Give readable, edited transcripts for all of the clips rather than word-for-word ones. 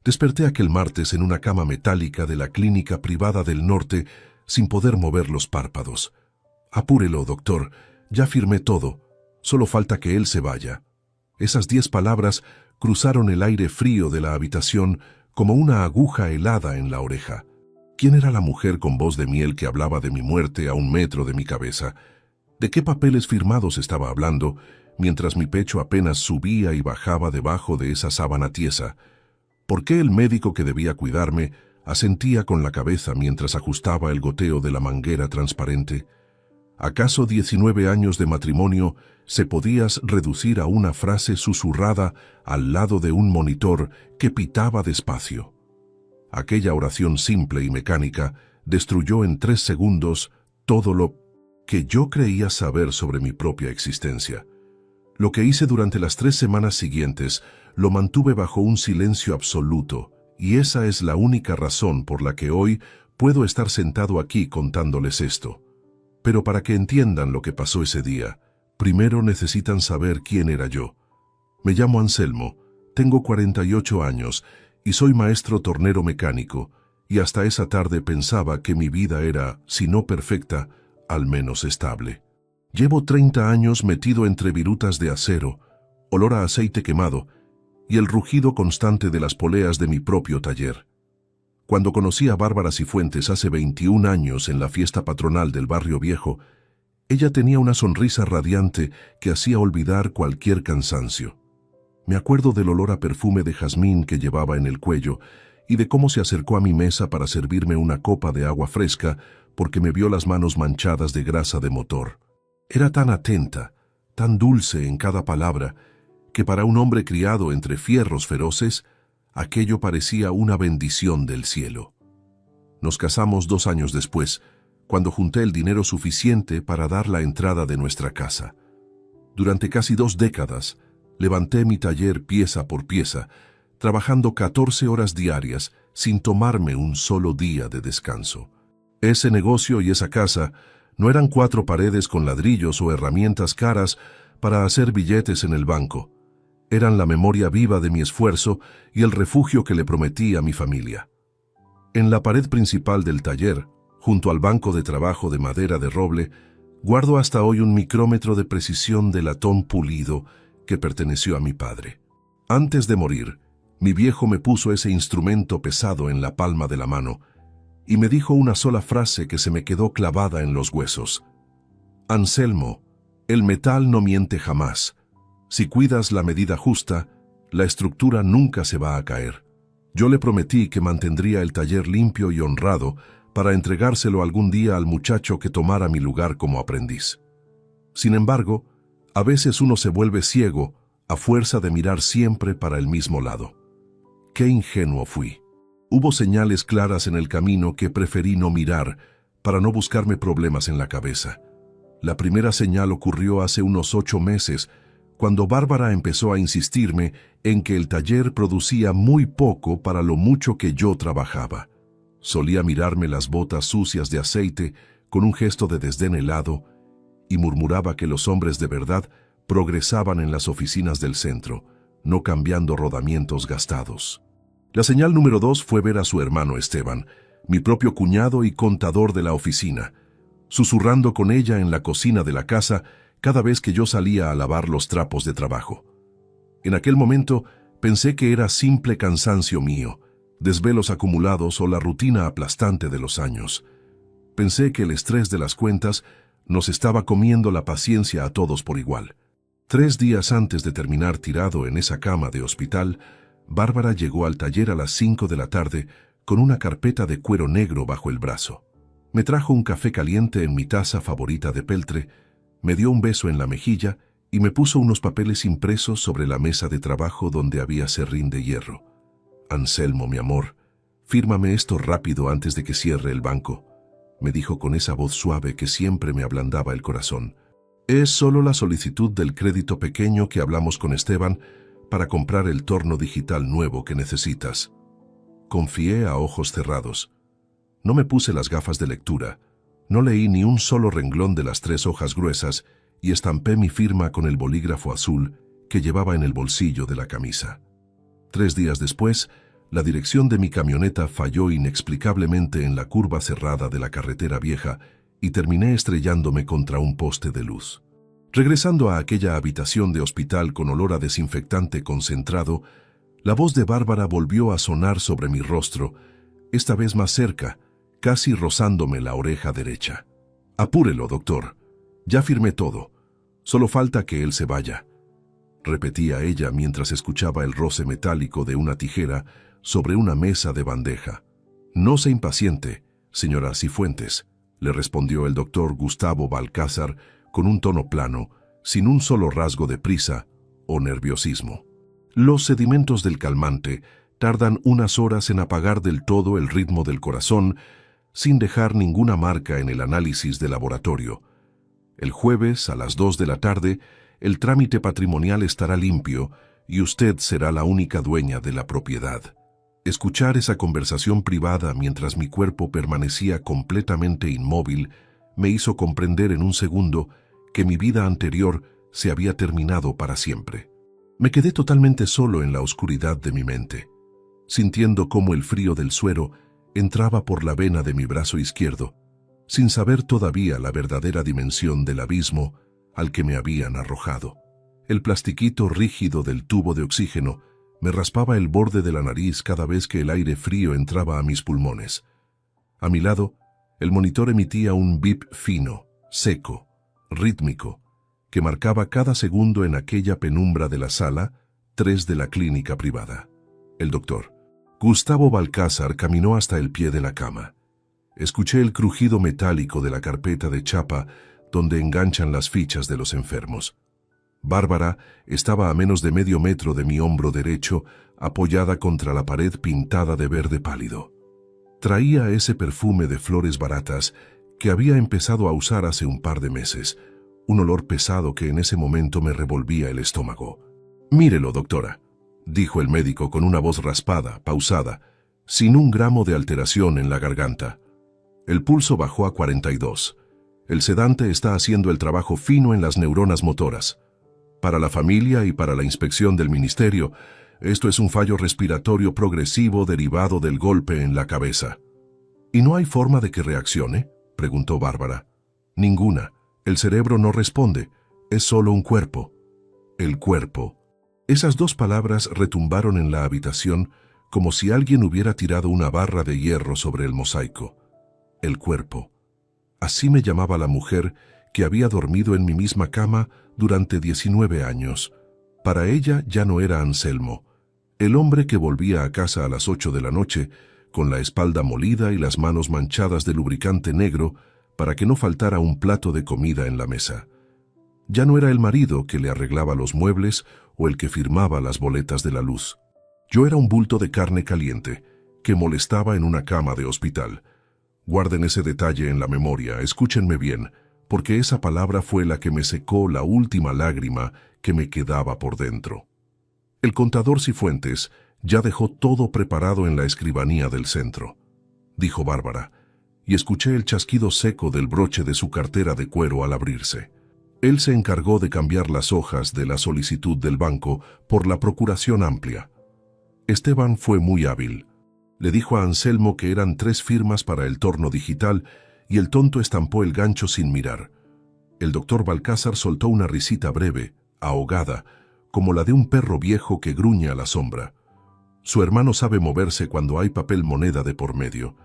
Desperté aquel martes en una cama metálica de la clínica privada del norte sin poder mover los párpados. «Apúrelo, doctor. Ya firmé todo. Solo falta que él se vaya». Esas 10 palabras cruzaron el aire frío de la habitación como una aguja helada en la oreja. ¿Quién era la mujer con voz de miel que hablaba de mi muerte a 1 metro de mi cabeza? ¿De qué papeles firmados estaba hablando, mientras mi pecho apenas subía y bajaba debajo de esa sábana tiesa? ¿Por qué el médico que debía cuidarme asentía con la cabeza mientras ajustaba el goteo de la manguera transparente? ¿Acaso 19 años de matrimonio se podían reducir a una frase susurrada al lado de un monitor que pitaba despacio? Aquella oración simple y mecánica destruyó en 3 segundos todo lo que yo creía saber sobre mi propia existencia. Lo que hice durante las 3 semanas siguientes lo mantuve bajo un silencio absoluto, y esa es la única razón por la que hoy puedo estar sentado aquí contándoles esto. Pero para que entiendan lo que pasó ese día, primero necesitan saber quién era yo. Me llamo Anselmo, tengo 48 años y soy maestro tornero mecánico, y hasta esa tarde pensaba que mi vida era, si no perfecta, al menos estable. Llevo 30 años metido entre virutas de acero, olor a aceite quemado y el rugido constante de las poleas de mi propio taller. Cuando conocí a Bárbara Cifuentes hace 21 años en la fiesta patronal del Barrio Viejo, ella tenía una sonrisa radiante que hacía olvidar cualquier cansancio. Me acuerdo del olor a perfume de jazmín que llevaba en el cuello y de cómo se acercó a mi mesa para servirme una copa de agua fresca porque me vio las manos manchadas de grasa de motor. Era tan atenta, tan dulce en cada palabra, que para un hombre criado entre fierros feroces, aquello parecía una bendición del cielo. Nos casamos 2 años después, cuando junté el dinero suficiente para dar la entrada de nuestra casa. Durante casi 2 décadas, levanté mi taller pieza por pieza, trabajando 14 horas diarias sin tomarme un solo día de descanso. Ese negocio y esa casa no eran 4 paredes con ladrillos o herramientas caras para hacer billetes en el banco. Eran la memoria viva de mi esfuerzo y el refugio que le prometí a mi familia. En la pared principal del taller, junto al banco de trabajo de madera de roble, guardo hasta hoy un micrómetro de precisión de latón pulido que perteneció a mi padre. Antes de morir, mi viejo me puso ese instrumento pesado en la palma de la mano y me dijo una sola frase que se me quedó clavada en los huesos. Anselmo, el metal no miente jamás. Si cuidas la medida justa, la estructura nunca se va a caer. Yo le prometí que mantendría el taller limpio y honrado para entregárselo algún día al muchacho que tomara mi lugar como aprendiz. Sin embargo, a veces uno se vuelve ciego a fuerza de mirar siempre para el mismo lado. Qué ingenuo fui. Hubo señales claras en el camino que preferí no mirar para no buscarme problemas en la cabeza. La primera señal ocurrió hace unos 8 meses, cuando Bárbara empezó a insistirme en que el taller producía muy poco para lo mucho que yo trabajaba. Solía mirarme las botas sucias de aceite con un gesto de desdén helado y murmuraba que los hombres de verdad progresaban en las oficinas del centro, no cambiando rodamientos gastados. La señal número 2 fue ver a su hermano Esteban, mi propio cuñado y contador de la oficina, susurrando con ella en la cocina de la casa cada vez que yo salía a lavar los trapos de trabajo. En aquel momento pensé que era simple cansancio mío, desvelos acumulados o la rutina aplastante de los años. Pensé que el estrés de las cuentas nos estaba comiendo la paciencia a todos por igual. 3 días antes de terminar tirado en esa cama de hospital, Bárbara llegó al taller a las 5 de la tarde con una carpeta de cuero negro bajo el brazo. Me trajo un café caliente en mi taza favorita de peltre, me dio un beso en la mejilla y me puso unos papeles impresos sobre la mesa de trabajo donde había serrín de hierro. Anselmo, mi amor, fírmame esto rápido antes de que cierre el banco, me dijo con esa voz suave que siempre me ablandaba el corazón. Es solo la solicitud del crédito pequeño que hablamos con Esteban para comprar el torno digital nuevo que necesitas. Confié a ojos cerrados. No me puse las gafas de lectura, no leí ni un solo renglón de las 3 hojas gruesas y estampé mi firma con el bolígrafo azul que llevaba en el bolsillo de la camisa. 3 días después, La dirección de mi camioneta falló inexplicablemente en la curva cerrada de la carretera vieja y terminé estrellándome contra un poste de luz. Regresando a aquella habitación de hospital con olor a desinfectante concentrado, la voz de Bárbara volvió a sonar sobre mi rostro, esta vez más cerca, casi rozándome la oreja derecha. «Apúrelo, doctor. Ya firmé todo. Solo falta que él se vaya», repetía ella mientras escuchaba el roce metálico de una tijera sobre una mesa de bandeja. «No se impaciente, señora Cifuentes», le respondió el doctor Gustavo Balcázar con un tono plano, sin un solo rasgo de prisa o nerviosismo. Los sedimentos del calmante tardan unas horas en apagar del todo el ritmo del corazón sin dejar ninguna marca en el análisis de laboratorio. El jueves a las 2 de la tarde, el trámite patrimonial estará limpio y usted será la única dueña de la propiedad. Escuchar esa conversación privada mientras mi cuerpo permanecía completamente inmóvil me hizo comprender en un segundo que mi vida anterior se había terminado para siempre. Me quedé totalmente solo en la oscuridad de mi mente, sintiendo cómo el frío del suero entraba por la vena de mi brazo izquierdo, sin saber todavía la verdadera dimensión del abismo al que me habían arrojado. El plastiquito rígido del tubo de oxígeno me raspaba el borde de la nariz cada vez que el aire frío entraba a mis pulmones. A mi lado, el monitor emitía un bip fino, seco, rítmico, que marcaba cada segundo en aquella penumbra de la sala 3 de la clínica privada. El doctor Gustavo Balcázar caminó hasta el pie de la cama. Escuché el crujido metálico de la carpeta de chapa donde enganchan las fichas de los enfermos. Bárbara estaba a menos de medio metro de mi hombro derecho, apoyada contra la pared pintada de verde pálido. Traía ese perfume de flores baratas que había empezado a usar hace un par de meses, un olor pesado que en ese momento me revolvía el estómago. «Mírelo, doctora», dijo el médico con una voz raspada, pausada, sin un gramo de alteración en la garganta. El pulso bajó a 42. El sedante está haciendo el trabajo fino en las neuronas motoras. Para la familia y para la inspección del ministerio, esto es un fallo respiratorio progresivo derivado del golpe en la cabeza. «¿Y no hay forma de que reaccione?», preguntó Bárbara. «Ninguna. El cerebro no responde. Es solo un cuerpo». El cuerpo. Esas dos palabras retumbaron en la habitación como si alguien hubiera tirado una barra de hierro sobre el mosaico. El cuerpo. Así me llamaba la mujer que había dormido en mi misma cama durante 19 años. Para ella ya no era Anselmo, el hombre que volvía a casa a las 8 de la noche, con la espalda molida y las manos manchadas de lubricante negro para que no faltara un plato de comida en la mesa. Ya no era el marido que le arreglaba los muebles o el que firmaba las boletas de la luz. Yo era un bulto de carne caliente que molestaba en una cama de hospital. Guarden ese detalle en la memoria, escúchenme bien, porque esa palabra fue la que me secó la última lágrima que me quedaba por dentro. El contador Cifuentes ya dejó todo preparado en la escribanía del centro, dijo Bárbara, y escuché el chasquido seco del broche de su cartera de cuero al abrirse. Él se encargó de cambiar las hojas de la solicitud del banco por la procuración amplia. Esteban fue muy hábil. Le dijo a Anselmo que eran 3 firmas para el torno digital y el tonto estampó el gancho sin mirar. El doctor Balcázar soltó una risita breve, ahogada, como la de un perro viejo que gruñe a la sombra. Su hermano sabe moverse cuando hay papel moneda de por medio.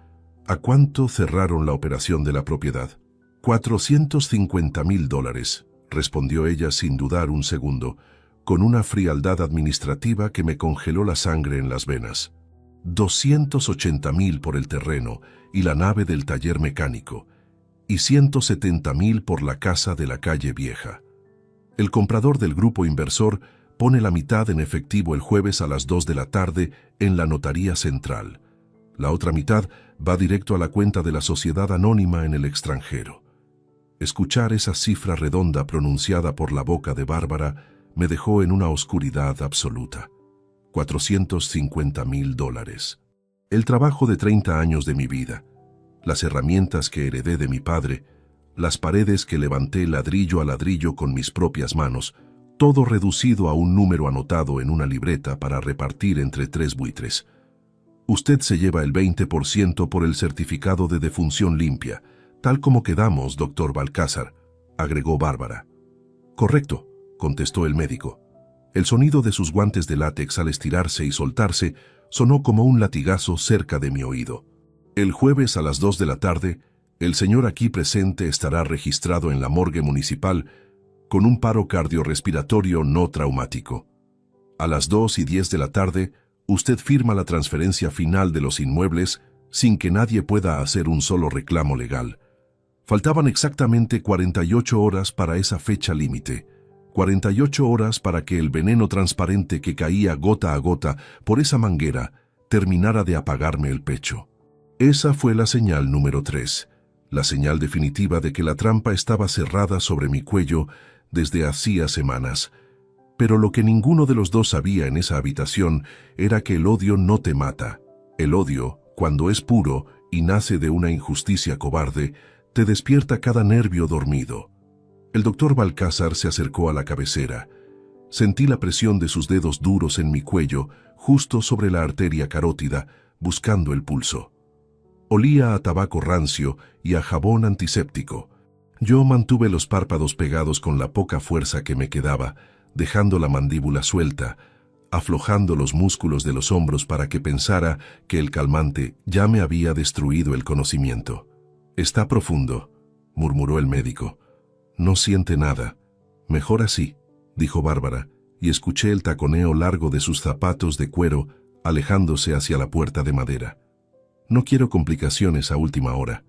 ¿A cuánto cerraron la operación de la propiedad? $450,000, respondió ella sin dudar un segundo, con una frialdad administrativa que me congeló la sangre en las venas. 280,000 por el terreno y la nave del taller mecánico, y 170,000 por la casa de la calle Vieja. El comprador del grupo inversor pone la mitad en efectivo el jueves a las 2 de la tarde en la notaría central. La otra mitad va directo a la cuenta de la sociedad anónima en el extranjero. Escuchar esa cifra redonda pronunciada por la boca de Bárbara me dejó en una oscuridad absoluta. $450,000. El trabajo de 30 años de mi vida, las herramientas que heredé de mi padre, las paredes que levanté ladrillo a ladrillo con mis propias manos, todo reducido a un número anotado en una libreta para repartir entre 3 buitres. Usted se lleva el 20% por el certificado de defunción limpia, tal como quedamos, doctor Balcázar, agregó Bárbara. Correcto, contestó el médico. El sonido de sus guantes de látex al estirarse y soltarse sonó como un latigazo cerca de mi oído. El jueves a las 2 de la tarde, el señor aquí presente estará registrado en la morgue municipal con un paro cardiorrespiratorio no traumático. A las 2:10 de la tarde, usted firma la transferencia final de los inmuebles sin que nadie pueda hacer un solo reclamo legal. Faltaban exactamente 48 horas para esa fecha límite. 48 horas para que el veneno transparente que caía gota a gota por esa manguera terminara de apagarme el pecho. Esa fue la señal número 3, la señal definitiva de que la trampa estaba cerrada sobre mi cuello desde hacía semanas. Pero lo que ninguno de los dos sabía en esa habitación era que el odio no te mata. El odio, cuando es puro y nace de una injusticia cobarde, te despierta cada nervio dormido. El doctor Balcázar se acercó a la cabecera. Sentí la presión de sus dedos duros en mi cuello, justo sobre la arteria carótida, buscando el pulso. Olía a tabaco rancio y a jabón antiséptico. Yo mantuve los párpados pegados con la poca fuerza que me quedaba, dejando la mandíbula suelta, aflojando los músculos de los hombros para que pensara que el calmante ya me había destruido el conocimiento. «Está profundo», murmuró el médico. «No siente nada. Mejor así», dijo Bárbara, y escuché el taconeo largo de sus zapatos de cuero alejándose hacia la puerta de madera. «No quiero complicaciones a última hora.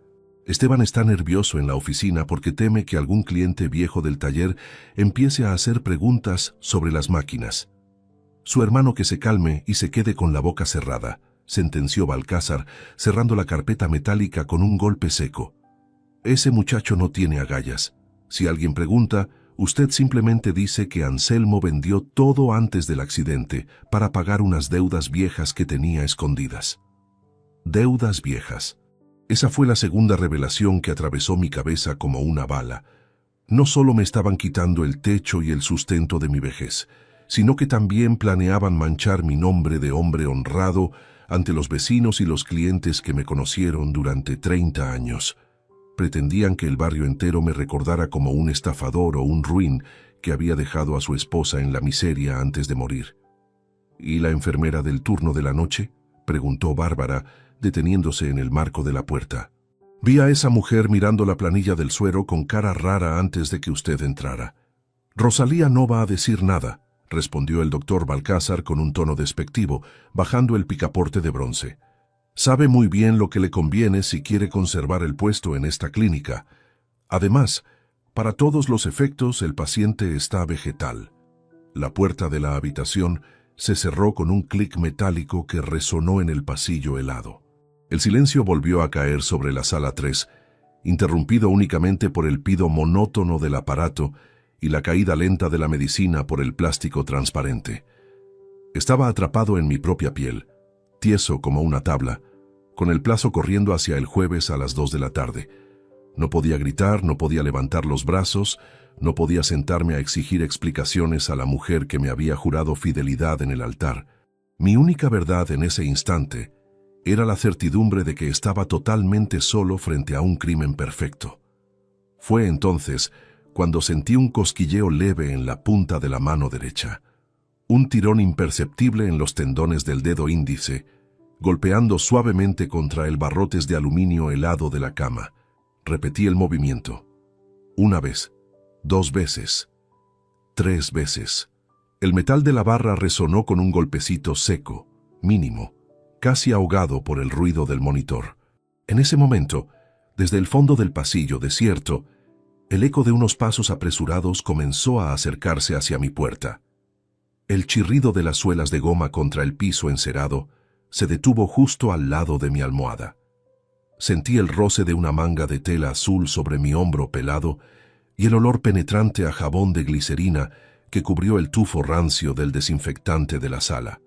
Esteban está nervioso en la oficina porque teme que algún cliente viejo del taller empiece a hacer preguntas sobre las máquinas. Su hermano que se calme y se quede con la boca cerrada», sentenció Balcázar, cerrando la carpeta metálica con un golpe seco. «Ese muchacho no tiene agallas. Si alguien pregunta, usted simplemente dice que Anselmo vendió todo antes del accidente para pagar unas deudas viejas que tenía escondidas». Deudas viejas. Esa fue la segunda revelación que atravesó mi cabeza como una bala. No solo me estaban quitando el techo y el sustento de mi vejez, sino que también planeaban manchar mi nombre de hombre honrado ante los vecinos y los clientes que me conocieron durante 30 años. Pretendían que el barrio entero me recordara como un estafador o un ruin que había dejado a su esposa en la miseria antes de morir. «¿Y la enfermera del turno de la noche?», preguntó Bárbara, deteniéndose en el marco de la puerta. «Vi a esa mujer mirando la planilla del suero con cara rara antes de que usted entrara». «Rosalía no va a decir nada», respondió el doctor Balcázar con un tono despectivo, bajando el picaporte de bronce. «Sabe muy bien lo que le conviene si quiere conservar el puesto en esta clínica. Además, para todos los efectos el paciente está vegetal». La puerta de la habitación se cerró con un clic metálico que resonó en el pasillo helado. El silencio volvió a caer sobre la sala 3, interrumpido únicamente por el pido monótono del aparato y la caída lenta de la medicina por el plástico transparente. Estaba atrapado en mi propia piel, tieso como una tabla, con el plazo corriendo hacia el jueves a las 2 de la tarde. No podía gritar, no podía levantar los brazos, no podía sentarme a exigir explicaciones a la mujer que me había jurado fidelidad en el altar. Mi única verdad en ese instante era la certidumbre de que estaba totalmente solo frente a un crimen perfecto. Fue entonces cuando sentí un cosquilleo leve en la punta de la mano derecha, un tirón imperceptible en los tendones del dedo índice, golpeando suavemente contra el barrotes de aluminio helado de la cama. Repetí el movimiento. 1 vez, 2 veces, 3 veces. El metal de la barra resonó con un golpecito seco, mínimo, casi ahogado por el ruido del monitor. En ese momento, desde el fondo del pasillo desierto, el eco de unos pasos apresurados comenzó a acercarse hacia mi puerta. El chirrido de las suelas de goma contra el piso encerado se detuvo justo al lado de mi almohada. Sentí el roce de una manga de tela azul sobre mi hombro pelado y el olor penetrante a jabón de glicerina que cubrió el tufo rancio del desinfectante de la sala.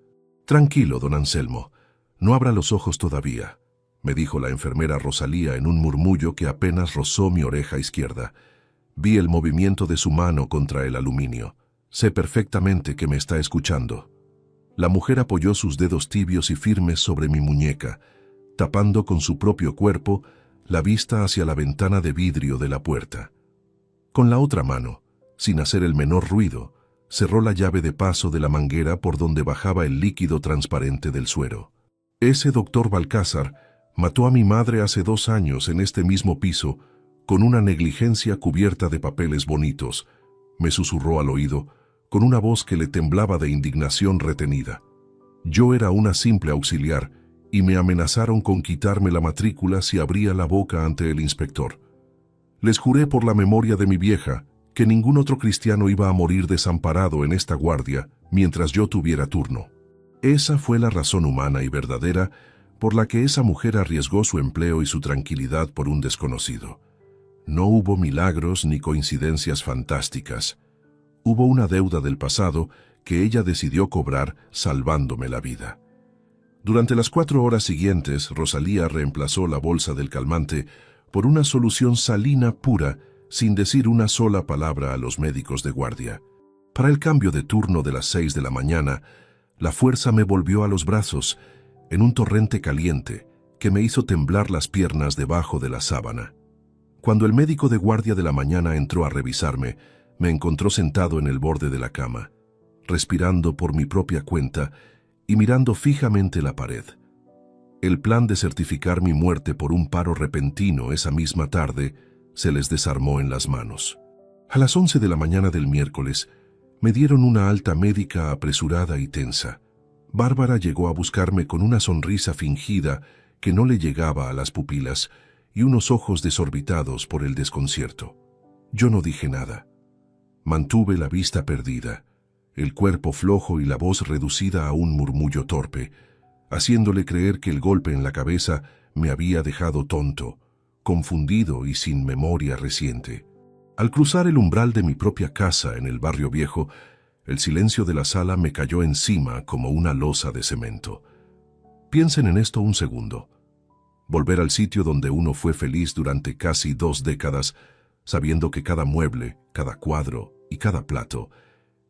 «Tranquilo, don Anselmo, no abra los ojos todavía», me dijo la enfermera Rosalía en un murmullo que apenas rozó mi oreja izquierda. Vi el movimiento de su mano contra el aluminio. Sé perfectamente que me está escuchando. La mujer apoyó sus dedos tibios y firmes sobre mi muñeca, tapando con su propio cuerpo la vista hacia la ventana de vidrio de la puerta. Con la otra mano, sin hacer el menor ruido, cerró la llave de paso de la manguera por donde bajaba el líquido transparente del suero. Ese doctor Balcázar mató a mi madre hace 2 años en este mismo piso con una negligencia cubierta de papeles bonitos, me susurró al oído, con una voz que le temblaba de indignación retenida. Yo era una simple auxiliar y me amenazaron con quitarme la matrícula si abría la boca ante el inspector. Les juré por la memoria de mi vieja que ningún otro cristiano iba a morir desamparado en esta guardia mientras yo tuviera turno. Esa fue la razón humana y verdadera por la que esa mujer arriesgó su empleo y su tranquilidad por un desconocido. No hubo milagros ni coincidencias fantásticas. Hubo una deuda del pasado que ella decidió cobrar salvándome la vida. Durante las 4 horas siguientes, Rosalía reemplazó la bolsa del calmante por una solución salina pura sin decir una sola palabra a los médicos de guardia. Para el cambio de turno de las 6 de la mañana, la fuerza me volvió a los brazos en un torrente caliente que me hizo temblar las piernas debajo de la sábana. Cuando el médico de guardia de la mañana entró a revisarme, me encontró sentado en el borde de la cama, respirando por mi propia cuenta y mirando fijamente la pared. El plan de certificar mi muerte por un paro repentino esa misma tarde se les desarmó en las manos. A las 11 de la mañana del miércoles, me dieron una alta médica apresurada y tensa. Bárbara llegó a buscarme con una sonrisa fingida que no le llegaba a las pupilas y unos ojos desorbitados por el desconcierto. Yo no dije nada. Mantuve la vista perdida, el cuerpo flojo y la voz reducida a un murmullo torpe, haciéndole creer que el golpe en la cabeza me había dejado tonto, confundido y sin memoria reciente. Al cruzar el umbral de mi propia casa en el barrio viejo, el silencio de la sala me cayó encima como una losa de cemento. Piensen en esto un segundo. Volver al sitio donde uno fue feliz durante casi 2 décadas, sabiendo que cada mueble, cada cuadro y cada plato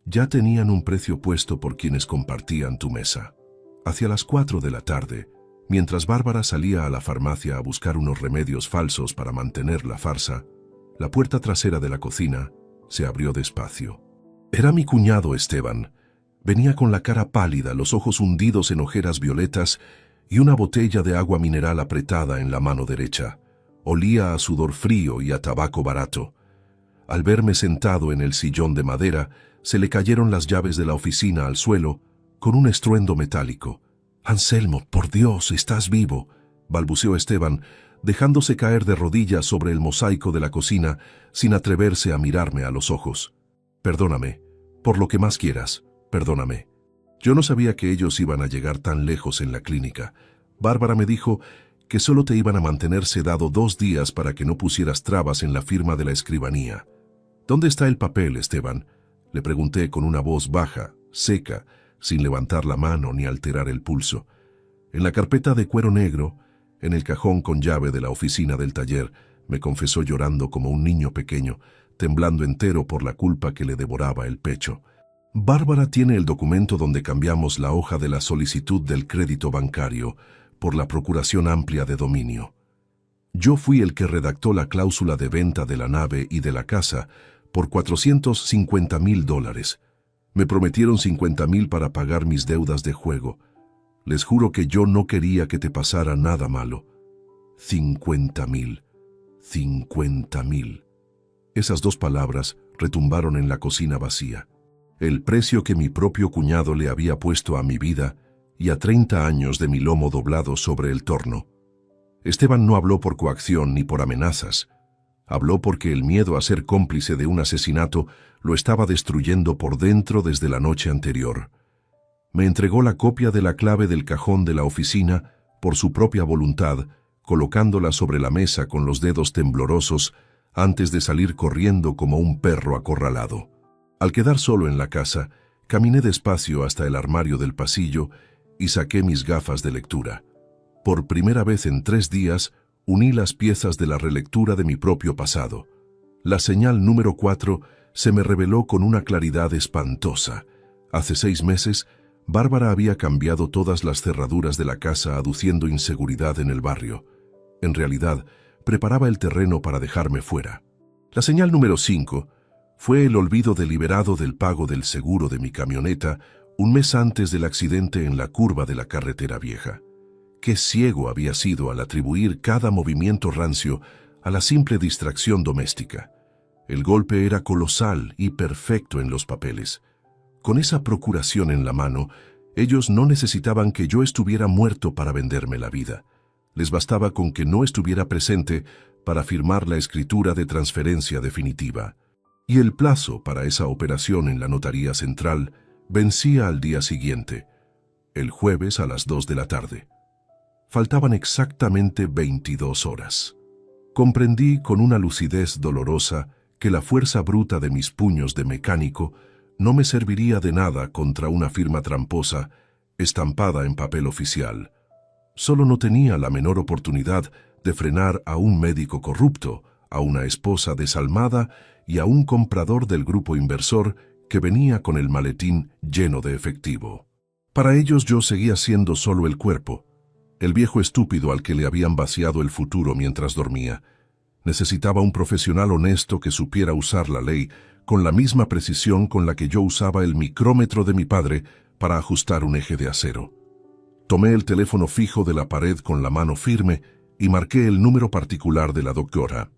ya tenían un precio puesto por quienes compartían tu mesa. Hacia las 4 de la tarde, mientras Bárbara salía a la farmacia a buscar unos remedios falsos para mantener la farsa, la puerta trasera de la cocina se abrió despacio. Era mi cuñado Esteban. Venía con la cara pálida, los ojos hundidos en ojeras violetas y una botella de agua mineral apretada en la mano derecha. Olía a sudor frío y a tabaco barato. Al verme sentado en el sillón de madera, se le cayeron las llaves de la oficina al suelo con un estruendo metálico. «Anselmo, por Dios, estás vivo», balbuceó Esteban, dejándose caer de rodillas sobre el mosaico de la cocina sin atreverse a mirarme a los ojos. «Perdóname, por lo que más quieras, perdóname. Yo no sabía que ellos iban a llegar tan lejos en la clínica. Bárbara me dijo que solo te iban a mantener sedado 2 días para que no pusieras trabas en la firma de la escribanía». «¿Dónde está el papel, Esteban?», le pregunté con una voz baja, seca, sin levantar la mano ni alterar el pulso. «En la carpeta de cuero negro, en el cajón con llave de la oficina del taller», me confesó llorando como un niño pequeño, temblando entero por la culpa que le devoraba el pecho. «Bárbara tiene el documento donde cambiamos la hoja de la solicitud del crédito bancario por la procuración amplia de dominio. Yo fui el que redactó la cláusula de venta de la nave y de la casa por $450,000. Me prometieron 50,000 para pagar mis deudas de juego. Les juro que yo no quería que te pasara nada malo. 50,000. 50,000. Esas 2 palabras retumbaron en la cocina vacía. El precio que mi propio cuñado le había puesto a mi vida y a 30 años de mi lomo doblado sobre el torno. Esteban no habló por coacción ni por amenazas. Habló porque el miedo a ser cómplice de un asesinato lo estaba destruyendo por dentro desde la noche anterior. Me entregó la copia de la clave del cajón de la oficina por su propia voluntad, colocándola sobre la mesa con los dedos temblorosos antes de salir corriendo como un perro acorralado. Al quedar solo en la casa, caminé despacio hasta el armario del pasillo y saqué mis gafas de lectura. Por primera vez en 3 días, uní las piezas de la relectura de mi propio pasado. La señal número 4 se me reveló con una claridad espantosa. Hace 6 meses, Bárbara había cambiado todas las cerraduras de la casa aduciendo inseguridad en el barrio. En realidad, preparaba el terreno para dejarme fuera. La señal número 5 fue el olvido deliberado del pago del seguro de mi camioneta un mes antes del accidente en la curva de la carretera vieja. Qué ciego había sido al atribuir cada movimiento rancio a la simple distracción doméstica. El golpe era colosal y perfecto en los papeles. Con esa procuración en la mano, ellos no necesitaban que yo estuviera muerto para venderme la vida. Les bastaba con que no estuviera presente para firmar la escritura de transferencia definitiva. Y el plazo para esa operación en la notaría central vencía al día siguiente, el jueves a las 2 de la tarde. Faltaban exactamente 22 horas. Comprendí con una lucidez dolorosa que la fuerza bruta de mis puños de mecánico no me serviría de nada contra una firma tramposa estampada en papel oficial. Solo no tenía la menor oportunidad de frenar a un médico corrupto, a una esposa desalmada y a un comprador del grupo inversor que venía con el maletín lleno de efectivo. Para ellos yo seguía siendo solo el cuerpo, el viejo estúpido al que le habían vaciado el futuro mientras dormía. Necesitaba un profesional honesto que supiera usar la ley con la misma precisión con la que yo usaba el micrómetro de mi padre para ajustar un eje de acero. Tomé el teléfono fijo de la pared con la mano firme y marqué el número particular de la doctora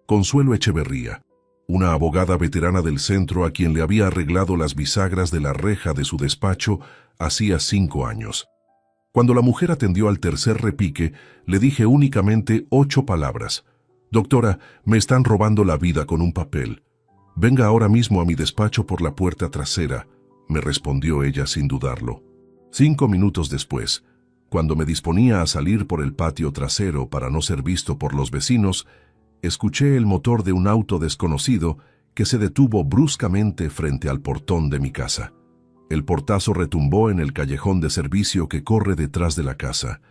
Consuelo Echeverría, una abogada veterana del centro a quien le había arreglado las bisagras de la reja de su despacho hacía 5 años. Cuando la mujer atendió al tercer repique, le dije únicamente 8 palabras. «Doctora, me están robando la vida con un papel. Venga ahora mismo a mi despacho por la puerta trasera», me respondió ella sin dudarlo. 5 minutos después, cuando me disponía a salir por el patio trasero para no ser visto por los vecinos, escuché el motor de un auto desconocido que se detuvo bruscamente frente al portón de mi casa. El portazo retumbó en el callejón de servicio que corre detrás de la casa.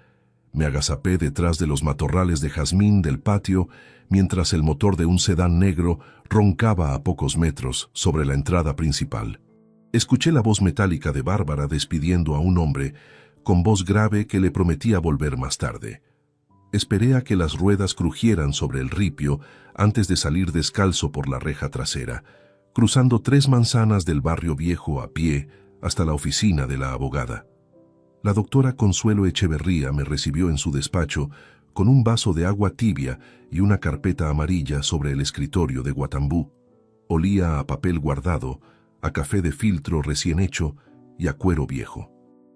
Me agazapé detrás de los matorrales de jazmín del patio mientras el motor de un sedán negro roncaba a pocos metros sobre la entrada principal. Escuché la voz metálica de Bárbara despidiendo a un hombre con voz grave que le prometía volver más tarde. Esperé a que las ruedas crujieran sobre el ripio antes de salir descalzo por la reja trasera, cruzando 3 manzanas del barrio viejo a pie hasta la oficina de la abogada. La doctora Consuelo Echeverría me recibió en su despacho con un vaso de agua tibia y una carpeta amarilla sobre el escritorio de Guatambú. Olía a papel guardado, a café de filtro recién hecho y a cuero viejo.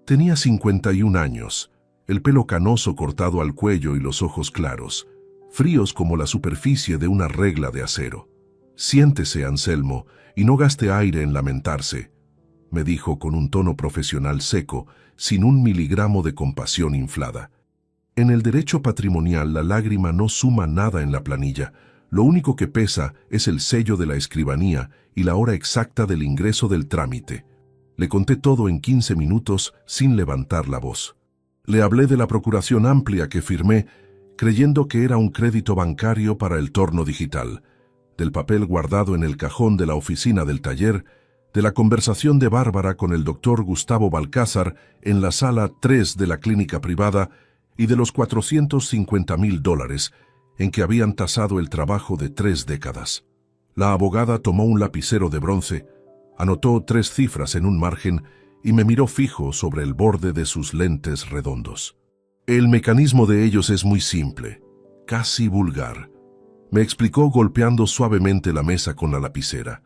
Tenía 51 años, el pelo canoso cortado al cuello y los ojos claros, fríos como la superficie de una regla de acero. «Siéntese, Anselmo, y no gaste aire en lamentarse», me dijo con un tono profesional seco, sin un miligramo de compasión inflada. En el derecho patrimonial la lágrima no suma nada en la planilla. Lo único que pesa es el sello de la escribanía y la hora exacta del ingreso del trámite. Le conté todo en 15 minutos sin levantar la voz. Le hablé de la procuración amplia que firmé, creyendo que era un crédito bancario para el torno digital, del papel guardado en el cajón de la oficina del taller, de la conversación de Bárbara con el doctor Gustavo Balcázar en la sala 3 de la clínica privada y de los $450,000 en que habían tasado el trabajo de 3 décadas. La abogada tomó un lapicero de bronce, anotó 3 cifras en un margen y me miró fijo sobre el borde de sus lentes redondos. «El mecanismo de ellos es muy simple, casi vulgar», me explicó golpeando suavemente la mesa con la lapicera.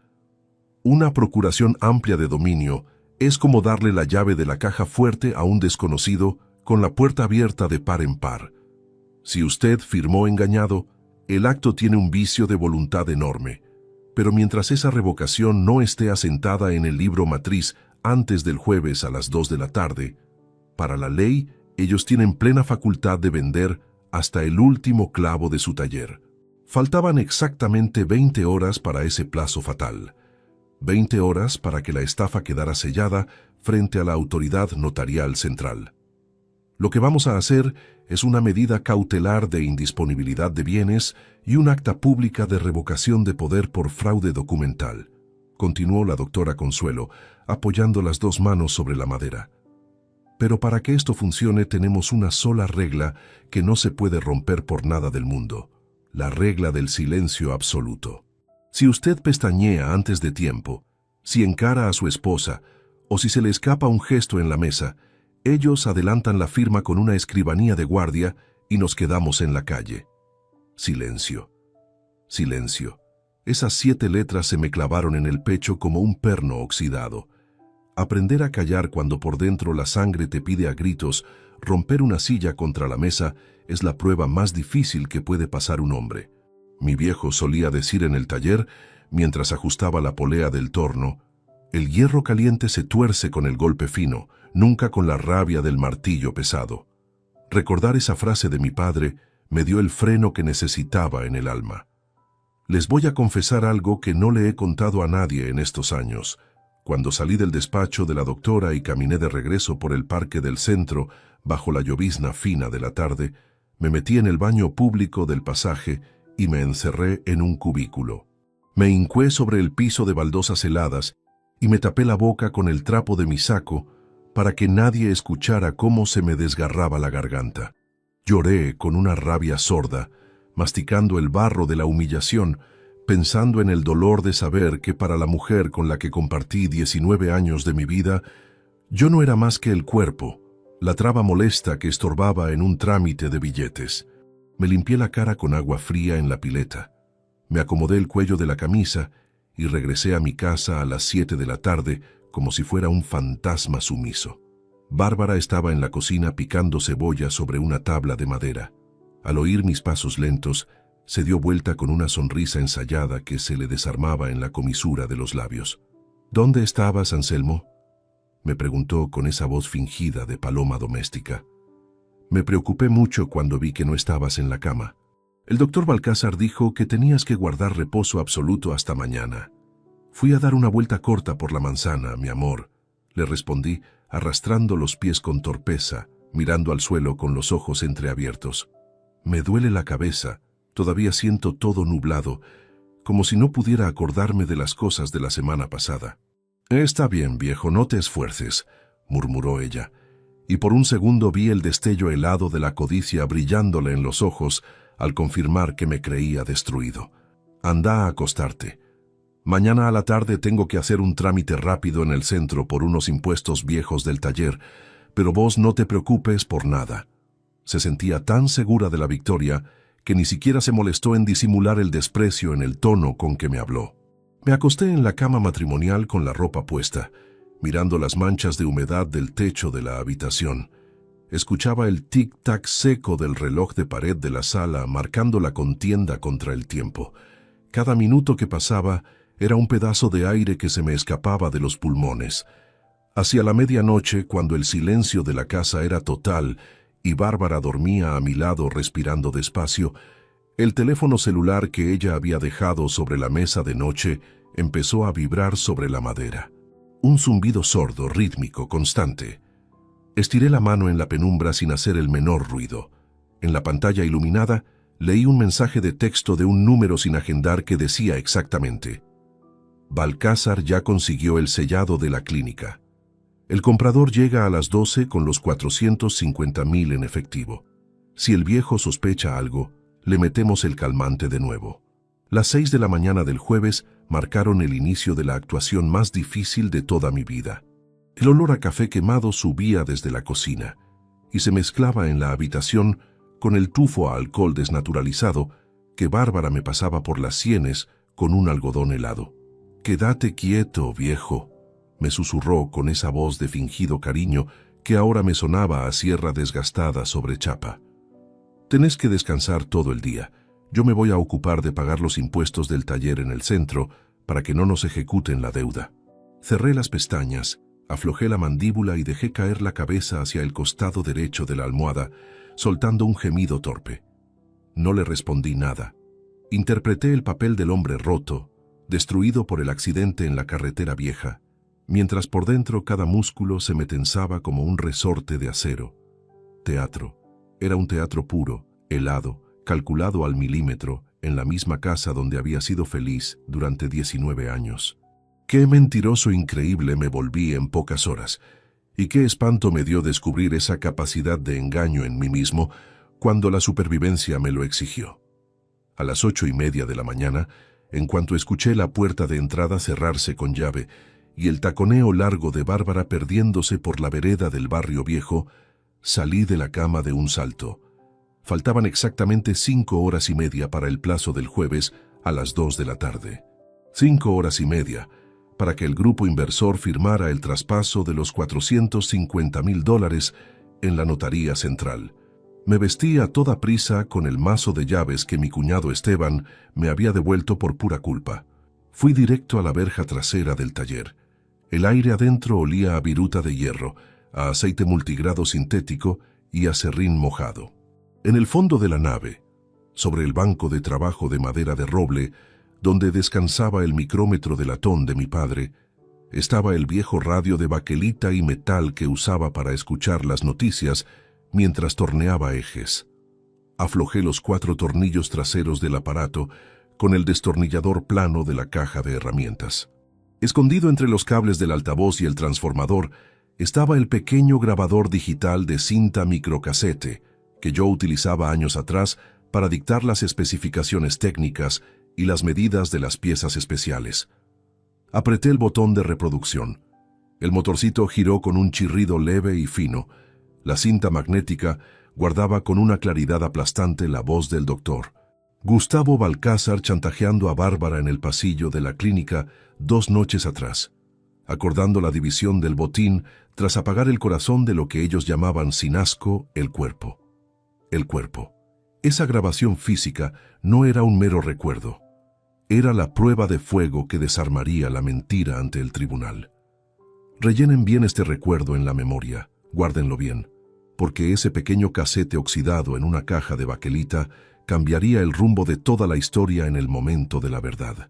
«Una procuración amplia de dominio es como darle la llave de la caja fuerte a un desconocido con la puerta abierta de par en par. Si usted firmó engañado, el acto tiene un vicio de voluntad enorme, pero mientras esa revocación no esté asentada en el libro matriz antes del jueves a las 2 de la tarde, para la ley ellos tienen plena facultad de vender hasta el último clavo de su taller». Faltaban exactamente 20 horas para ese plazo fatal. 20 horas para que la estafa quedara sellada frente a la autoridad notarial central. «Lo que vamos a hacer es una medida cautelar de indisponibilidad de bienes y un acta pública de revocación de poder por fraude documental», continuó la doctora Consuelo, apoyando las 2 manos sobre la madera. Pero para que esto funcione tenemos una sola regla que no se puede romper por nada del mundo: la regla del silencio absoluto. Si usted pestañea antes de tiempo, si encara a su esposa, o si se le escapa un gesto en la mesa, ellos adelantan la firma con una escribanía de guardia y nos quedamos en la calle. Silencio. Silencio. Esas 7 letras se me clavaron en el pecho como un perno oxidado. Aprender a callar cuando por dentro la sangre te pide a gritos, romper una silla contra la mesa, es la prueba más difícil que puede pasar un hombre. Mi viejo solía decir en el taller, mientras ajustaba la polea del torno: el hierro caliente se tuerce con el golpe fino, nunca con la rabia del martillo pesado. Recordar esa frase de mi padre me dio el freno que necesitaba en el alma. Les voy a confesar algo que no le he contado a nadie en estos años. Cuando salí del despacho de la doctora y caminé de regreso por el parque del centro, bajo la llovizna fina de la tarde, me metí en el baño público del pasaje y me encerré en un cubículo. Me hincé sobre el piso de baldosas heladas y me tapé la boca con el trapo de mi saco para que nadie escuchara cómo se me desgarraba la garganta. Lloré con una rabia sorda, masticando el barro de la humillación, pensando en el dolor de saber que para la mujer con la que compartí 19 años de mi vida, yo no era más que el cuerpo, la traba molesta que estorbaba en un trámite de billetes. Me limpié la cara con agua fría en la pileta. Me acomodé el cuello de la camisa y regresé a mi casa a las 7 de la tarde como si fuera un fantasma sumiso. Bárbara estaba en la cocina picando cebolla sobre una tabla de madera. Al oír mis pasos lentos, se dio vuelta con una sonrisa ensayada que se le desarmaba en la comisura de los labios. «¿Dónde estabas, Anselmo?», me preguntó con esa voz fingida de paloma doméstica. Me preocupé mucho cuando vi que no estabas en la cama. El doctor Balcázar dijo que tenías que guardar reposo absoluto hasta mañana. Fui a dar una vuelta corta por la manzana, mi amor, le respondí, arrastrando los pies con torpeza, mirando al suelo con los ojos entreabiertos. Me duele la cabeza, todavía siento todo nublado, como si no pudiera acordarme de las cosas de la semana pasada. Está bien, viejo, no te esfuerces, murmuró ella, y por un segundo vi el destello helado de la codicia brillándole en los ojos al confirmar que me creía destruido. Anda a acostarte. Mañana a la tarde tengo que hacer un trámite rápido en el centro por unos impuestos viejos del taller, pero vos no te preocupes por nada. Se sentía tan segura de la victoria que ni siquiera se molestó en disimular el desprecio en el tono con que me habló. Me acosté en la cama matrimonial con la ropa puesta, mirando las manchas de humedad del techo de la habitación. Escuchaba el tic-tac seco del reloj de pared de la sala marcando la contienda contra el tiempo. Cada minuto que pasaba era un pedazo de aire que se me escapaba de los pulmones. Hacia la medianoche, cuando el silencio de la casa era total y Bárbara dormía a mi lado respirando despacio, el teléfono celular que ella había dejado sobre la mesa de noche empezó a vibrar sobre la madera. Un zumbido sordo, rítmico, constante. Estiré la mano en la penumbra sin hacer el menor ruido. En la pantalla iluminada, leí un mensaje de texto de un número sin agendar que decía exactamente: Balcázar ya consiguió el sellado de la clínica. El comprador llega a las 12 con los 450,000 en efectivo. Si el viejo sospecha algo, le metemos el calmante de nuevo. Las 6 de la mañana del jueves marcaron el inicio de la actuación más difícil de toda mi vida. El olor a café quemado subía desde la cocina y se mezclaba en la habitación con el tufo a alcohol desnaturalizado que Bárbara me pasaba por las sienes con un algodón helado. «Quédate quieto, viejo», me susurró con esa voz de fingido cariño que ahora me sonaba a sierra desgastada sobre chapa. «Tenés que descansar todo el día. Yo me voy a ocupar de pagar los impuestos del taller en el centro para que no nos ejecuten la deuda». Cerré las pestañas, aflojé la mandíbula y dejé caer la cabeza hacia el costado derecho de la almohada, soltando un gemido torpe. No le respondí nada. Interpreté el papel del hombre roto, destruido por el accidente en la carretera vieja, mientras por dentro cada músculo se me tensaba como un resorte de acero. Teatro. Era un teatro puro, helado, calculado al milímetro, en la misma casa donde había sido feliz durante 19 años. Qué mentiroso increíble me volví en pocas horas. Y qué espanto me dio descubrir esa capacidad de engaño en mí mismo cuando la supervivencia me lo exigió. A las 8:30 de la mañana, en cuanto escuché la puerta de entrada cerrarse con llave y el taconeo largo de Bárbara perdiéndose por la vereda del barrio viejo, salí de la cama de un salto. Faltaban exactamente 5 horas y media para el plazo del jueves a las 2 de la tarde. 5 horas y media para que el grupo inversor firmara el traspaso de los $450,000 en la notaría central. Me vestí a toda prisa con el mazo de llaves que mi cuñado Esteban me había devuelto por pura culpa. Fui directo a la verja trasera del taller. El aire adentro olía a viruta de hierro, a aceite multigrado sintético y a serrín mojado. En el fondo de la nave, sobre el banco de trabajo de madera de roble, donde descansaba el micrómetro de latón de mi padre, estaba el viejo radio de baquelita y metal que usaba para escuchar las noticias mientras torneaba ejes. Aflojé los 4 tornillos traseros del aparato con el destornillador plano de la caja de herramientas. Escondido entre los cables del altavoz y el transformador estaba el pequeño grabador digital de cinta microcasete que yo utilizaba años atrás para dictar las especificaciones técnicas y las medidas de las piezas especiales. Apreté el botón de reproducción. El motorcito giró con un chirrido leve y fino. La cinta magnética guardaba con una claridad aplastante la voz del doctor. Gustavo Balcázar chantajeando a Bárbara en el pasillo de la clínica 2 noches atrás, acordando la división del botín tras apagar el corazón de lo que ellos llamaban sin asco el cuerpo. El cuerpo. Esa grabación física no era un mero recuerdo. Era la prueba de fuego que desarmaría la mentira ante el tribunal. Rellenen bien este recuerdo en la memoria, guárdenlo bien, porque ese pequeño casete oxidado en una caja de baquelita cambiaría el rumbo de toda la historia en el momento de la verdad.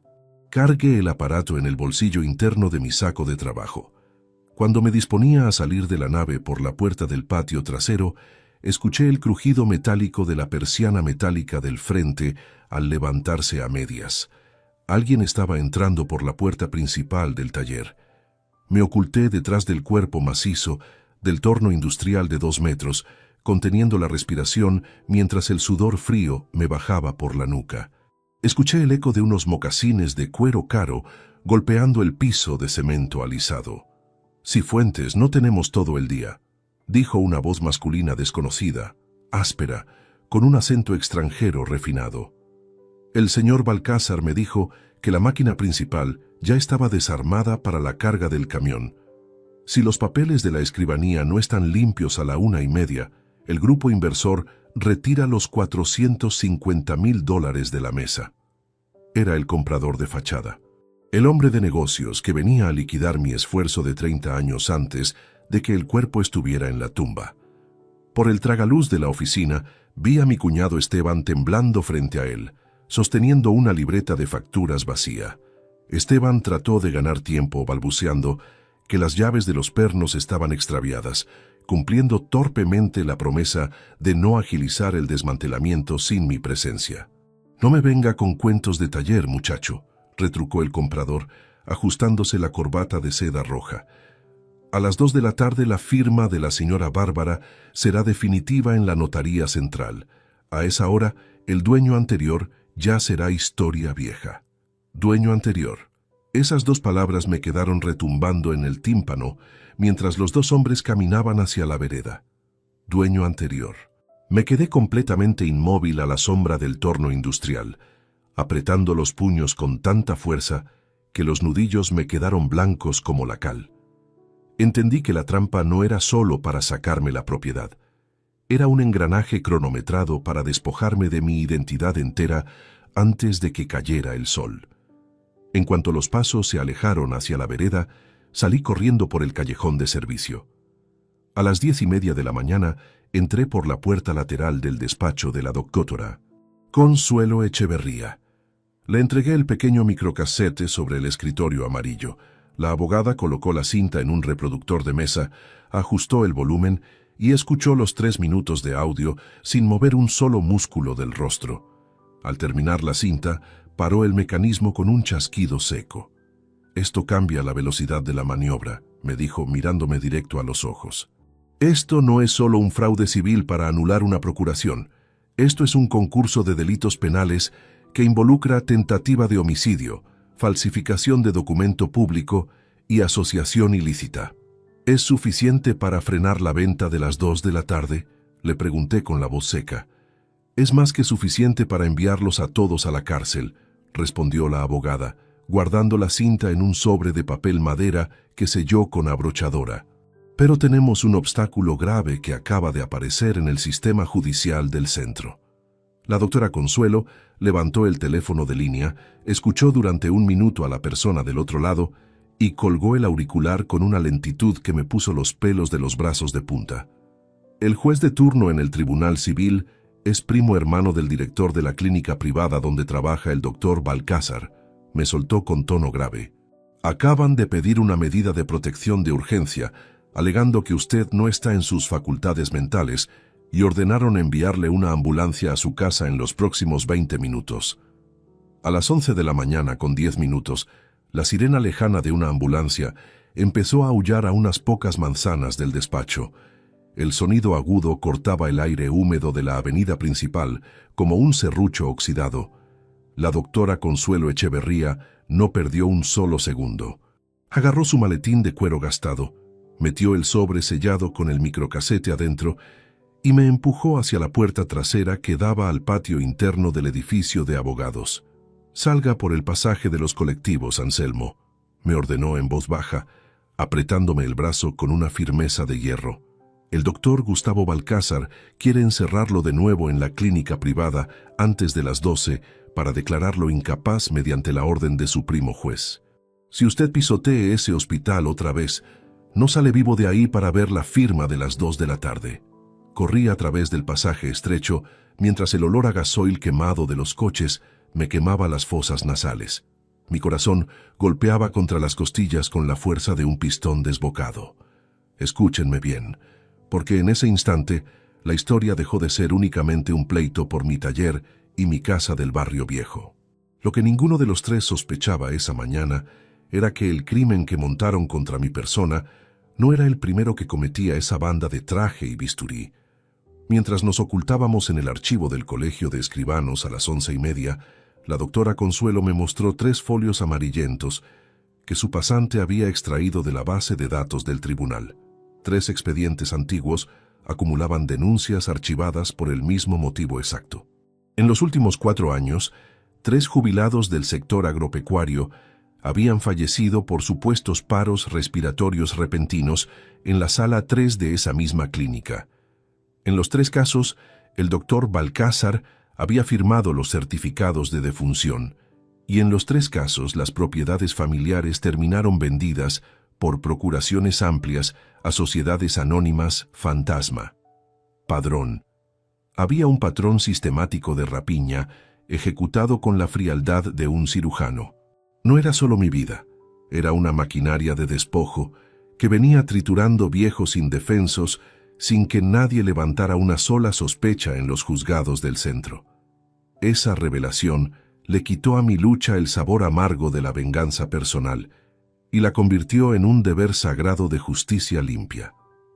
Cargué el aparato en el bolsillo interno de mi saco de trabajo. Cuando me disponía a salir de la nave por la puerta del patio trasero, escuché el crujido metálico de la persiana metálica del frente al levantarse a medias. Alguien estaba entrando por la puerta principal del taller. Me oculté detrás del cuerpo macizo del torno industrial de 2 metros, conteniendo la respiración mientras el sudor frío me bajaba por la nuca. Escuché el eco de unos mocasines de cuero caro golpeando el piso de cemento alisado. «Cifuentes, no tenemos todo el día», dijo una voz masculina desconocida, áspera, con un acento extranjero refinado. El señor Balcázar me dijo que la máquina principal ya estaba desarmada para la carga del camión. Si los papeles de la escribanía no están limpios a la 1:30, el grupo inversor retira los $450,000 de la mesa. Era el comprador de fachada. El hombre de negocios que venía a liquidar mi esfuerzo de 30 años antes de que el cuerpo estuviera en la tumba. Por el tragaluz de la oficina, vi a mi cuñado Esteban temblando frente a él, sosteniendo una libreta de facturas vacía. Esteban trató de ganar tiempo balbuceando que las llaves de los pernos estaban extraviadas, cumpliendo torpemente la promesa de no agilizar el desmantelamiento sin mi presencia. «No me venga con cuentos de taller, muchacho», retrucó el comprador, ajustándose la corbata de seda roja. «A las 2 de la tarde la firma de la señora Bárbara será definitiva en la notaría central. A esa hora, el dueño anterior ya será historia vieja». Dueño anterior. Esas 2 palabras me quedaron retumbando en el tímpano mientras los 2 hombres caminaban hacia la vereda. Dueño anterior. Me quedé completamente inmóvil a la sombra del torno industrial, apretando los puños con tanta fuerza que los nudillos me quedaron blancos como la cal. Entendí que la trampa no era solo para sacarme la propiedad. Era un engranaje cronometrado para despojarme de mi identidad entera antes de que cayera el sol. En cuanto los pasos se alejaron hacia la vereda, salí corriendo por el callejón de servicio. A las 10:30 de la mañana, entré por la puerta lateral del despacho de la doctora Consuelo Echeverría. Le entregué el pequeño microcasete sobre el escritorio amarillo. La abogada colocó la cinta en un reproductor de mesa, ajustó el volumen y escuchó los 3 minutos de audio sin mover un solo músculo del rostro. Al terminar la cinta, paró el mecanismo con un chasquido seco. «Esto cambia la velocidad de la maniobra», me dijo mirándome directo a los ojos. Esto no es solo un fraude civil para anular una procuración. Esto es un concurso de delitos penales que involucra tentativa de homicidio, falsificación de documento público y asociación ilícita. ¿Es suficiente para frenar la venta de las 2 de la tarde? Le pregunté con la voz seca. Es más que suficiente para enviarlos a todos a la cárcel, respondió la abogada, guardando la cinta en un sobre de papel madera que selló con abrochadora. Pero tenemos un obstáculo grave que acaba de aparecer en el sistema judicial del centro. La doctora Consuelo levantó el teléfono de línea, escuchó durante un minuto a la persona del otro lado y colgó el auricular con una lentitud que me puso los pelos de los brazos de punta. El juez de turno en el Tribunal Civil es primo hermano del director de la clínica privada donde trabaja el doctor Balcázar, me soltó con tono grave. Acaban de pedir una medida de protección de urgencia, alegando que usted no está en sus facultades mentales y ordenaron enviarle una ambulancia a su casa en los próximos 20 minutos. A las 11 de la mañana con 10 minutos, la sirena lejana de una ambulancia empezó a aullar a unas pocas manzanas del despacho. El sonido agudo cortaba el aire húmedo de la avenida principal como un serrucho oxidado. La doctora Consuelo Echeverría no perdió un solo segundo. Agarró su maletín de cuero gastado, metió el sobre sellado con el microcasete adentro y me empujó hacia la puerta trasera que daba al patio interno del edificio de abogados. «Salga por el pasaje de los colectivos, Anselmo», me ordenó en voz baja, apretándome el brazo con una firmeza de hierro. «El doctor Gustavo Balcázar quiere encerrarlo de nuevo en la clínica privada antes de las 12 para declararlo incapaz mediante la orden de su primo juez. Si usted pisotee ese hospital otra vez, no sale vivo de ahí para ver la firma de las 2 de la tarde». Corrí a través del pasaje estrecho mientras el olor a gasoil quemado de los coches me quemaba las fosas nasales. Mi corazón golpeaba contra las costillas con la fuerza de un pistón desbocado. Escúchenme bien, porque en ese instante la historia dejó de ser únicamente un pleito por mi taller y mi casa del barrio viejo. Lo que ninguno de los tres sospechaba esa mañana era que el crimen que montaron contra mi persona no era el primero que cometía esa banda de traje y bisturí. Mientras nos ocultábamos en el archivo del Colegio de Escribanos a las 11:30, la doctora Consuelo me mostró 3 folios amarillentos que su pasante había extraído de la base de datos del tribunal. 3 expedientes antiguos acumulaban denuncias archivadas por el mismo motivo exacto. En los últimos 4 años, 3 jubilados del sector agropecuario habían fallecido por supuestos paros respiratorios repentinos en la sala 3 de esa misma clínica. En los 3 casos, el doctor Balcázar había firmado los certificados de defunción, y en los 3 casos las propiedades familiares terminaron vendidas por procuraciones amplias a sociedades anónimas fantasma. Padrón. Había un patrón sistemático de rapiña ejecutado con la frialdad de un cirujano. No era solo mi vida, era una maquinaria de despojo que venía triturando viejos indefensos sin que nadie levantara una sola sospecha en los juzgados del centro. Esa revelación le quitó a mi lucha el sabor amargo de la venganza personal y la convirtió en un deber sagrado de justicia limpia.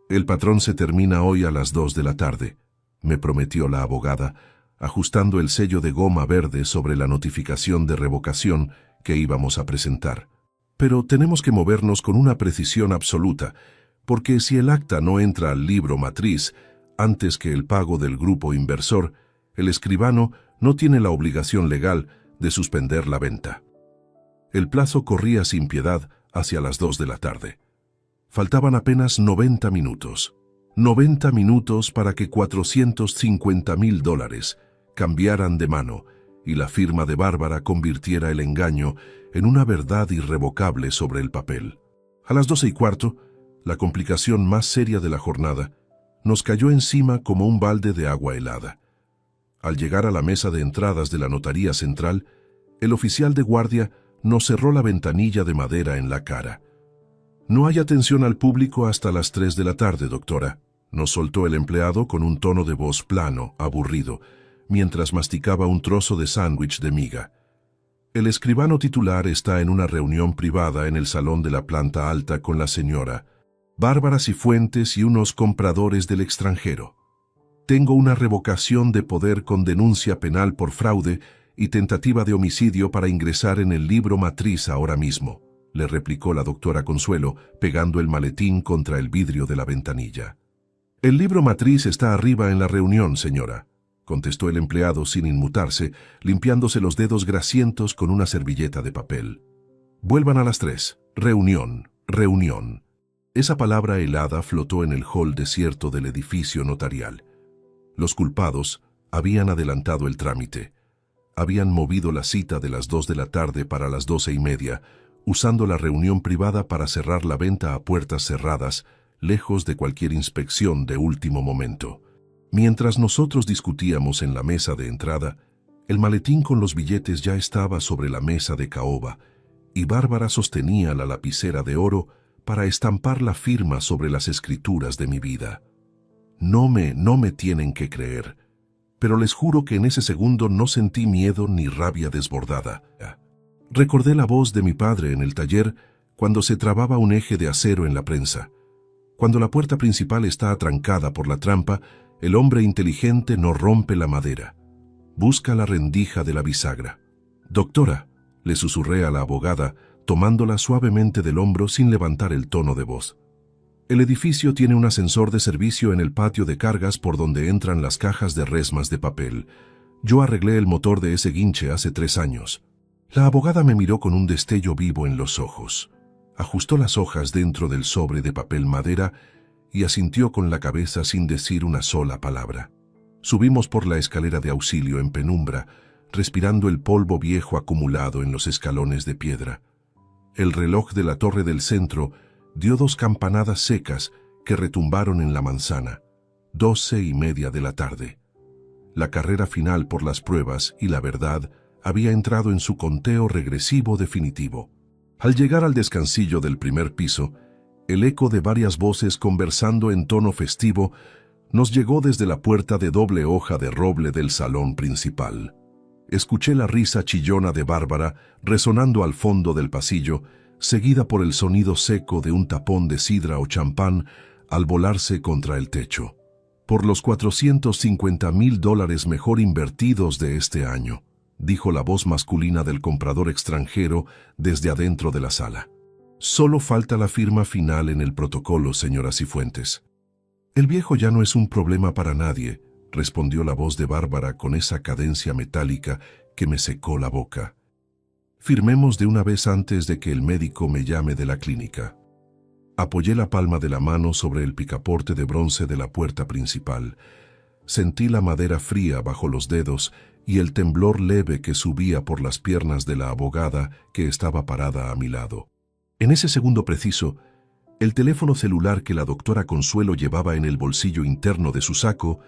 El patrón se termina hoy a las 2 de la tarde, me prometió la abogada, ajustando el sello de goma verde sobre la notificación de revocación que íbamos a presentar. Pero tenemos que movernos con una precisión absoluta, porque si el acta no entra al libro matriz antes que el pago del grupo inversor, el escribano no tiene la obligación legal de suspender la venta. El plazo corría sin piedad hacia las 2 de la tarde. Faltaban apenas 90 minutos. 90 minutos para que $450,000 cambiaran de mano y la firma de Bárbara convirtiera el engaño en una verdad irrevocable sobre el papel. A las 12:15, la complicación más seria de la jornada nos cayó encima como un balde de agua helada. Al llegar a la mesa de entradas de la notaría central, el oficial de guardia nos cerró la ventanilla de madera en la cara. «No hay atención al público hasta las 3 de la tarde, doctora», nos soltó el empleado con un tono de voz plano, aburrido, mientras masticaba un trozo de sándwich de miga. El escribano titular está en una reunión privada en el salón de la planta alta con la señora Bárbara Cifuentes y unos compradores del extranjero. Tengo una revocación de poder con denuncia penal por fraude y tentativa de homicidio para ingresar en el libro matriz ahora mismo, le replicó la doctora Consuelo, pegando el maletín contra el vidrio de la ventanilla. El libro matriz está arriba en la reunión, señora, contestó el empleado sin inmutarse, limpiándose los dedos grasientos con una servilleta de papel. Vuelvan a las 3. Reunión, reunión. Esa palabra helada flotó en el hall desierto del edificio notarial. Los culpados habían adelantado el trámite. Habían movido la cita de las 2 de la tarde para las 12:30, usando la reunión privada para cerrar la venta a puertas cerradas, lejos de cualquier inspección de último momento. Mientras nosotros discutíamos en la mesa de entrada, el maletín con los billetes ya estaba sobre la mesa de caoba y Bárbara sostenía la lapicera de oro para estampar la firma sobre las escrituras de mi vida. No me tienen que creer, pero les juro que en ese segundo no sentí miedo ni rabia desbordada. Recordé la voz de mi padre en el taller cuando se trababa un eje de acero en la prensa. Cuando la puerta principal está atrancada por la trampa, el hombre inteligente no rompe la madera. Busca la rendija de la bisagra. Doctora, le susurré a la abogada, tomándola suavemente del hombro sin levantar el tono de voz. El edificio tiene un ascensor de servicio en el patio de cargas por donde entran las cajas de resmas de papel. Yo arreglé el motor de ese guinche hace 3 años. La abogada me miró con un destello vivo en los ojos. Ajustó las hojas dentro del sobre de papel madera y asintió con la cabeza sin decir una sola palabra. Subimos por la escalera de auxilio en penumbra, respirando el polvo viejo acumulado en los escalones de piedra. El reloj de la torre del centro dio 2 campanadas secas que retumbaron en la manzana. 12:30 de la tarde. La carrera final por las pruebas y la verdad había entrado en su conteo regresivo definitivo. Al llegar al descansillo del primer piso, el eco de varias voces conversando en tono festivo nos llegó desde la puerta de doble hoja de roble del salón principal. Escuché la risa chillona de Bárbara resonando al fondo del pasillo, seguida por el sonido seco de un tapón de sidra o champán al volarse contra el techo. Por los $450,000 mejor invertidos de este año, dijo la voz masculina del comprador extranjero desde adentro de la sala. Solo falta la firma final en el protocolo, señora Cifuentes. El viejo ya no es un problema para nadie, respondió la voz de Bárbara con esa cadencia metálica que me secó la boca. Firmemos de una vez antes de que el médico me llame de la clínica. Apoyé la palma de la mano sobre el picaporte de bronce de la puerta principal. Sentí la madera fría bajo los dedos y el temblor leve que subía por las piernas de la abogada que estaba parada a mi lado. En ese segundo preciso, el teléfono celular que la doctora Consuelo llevaba en el bolsillo interno de su saco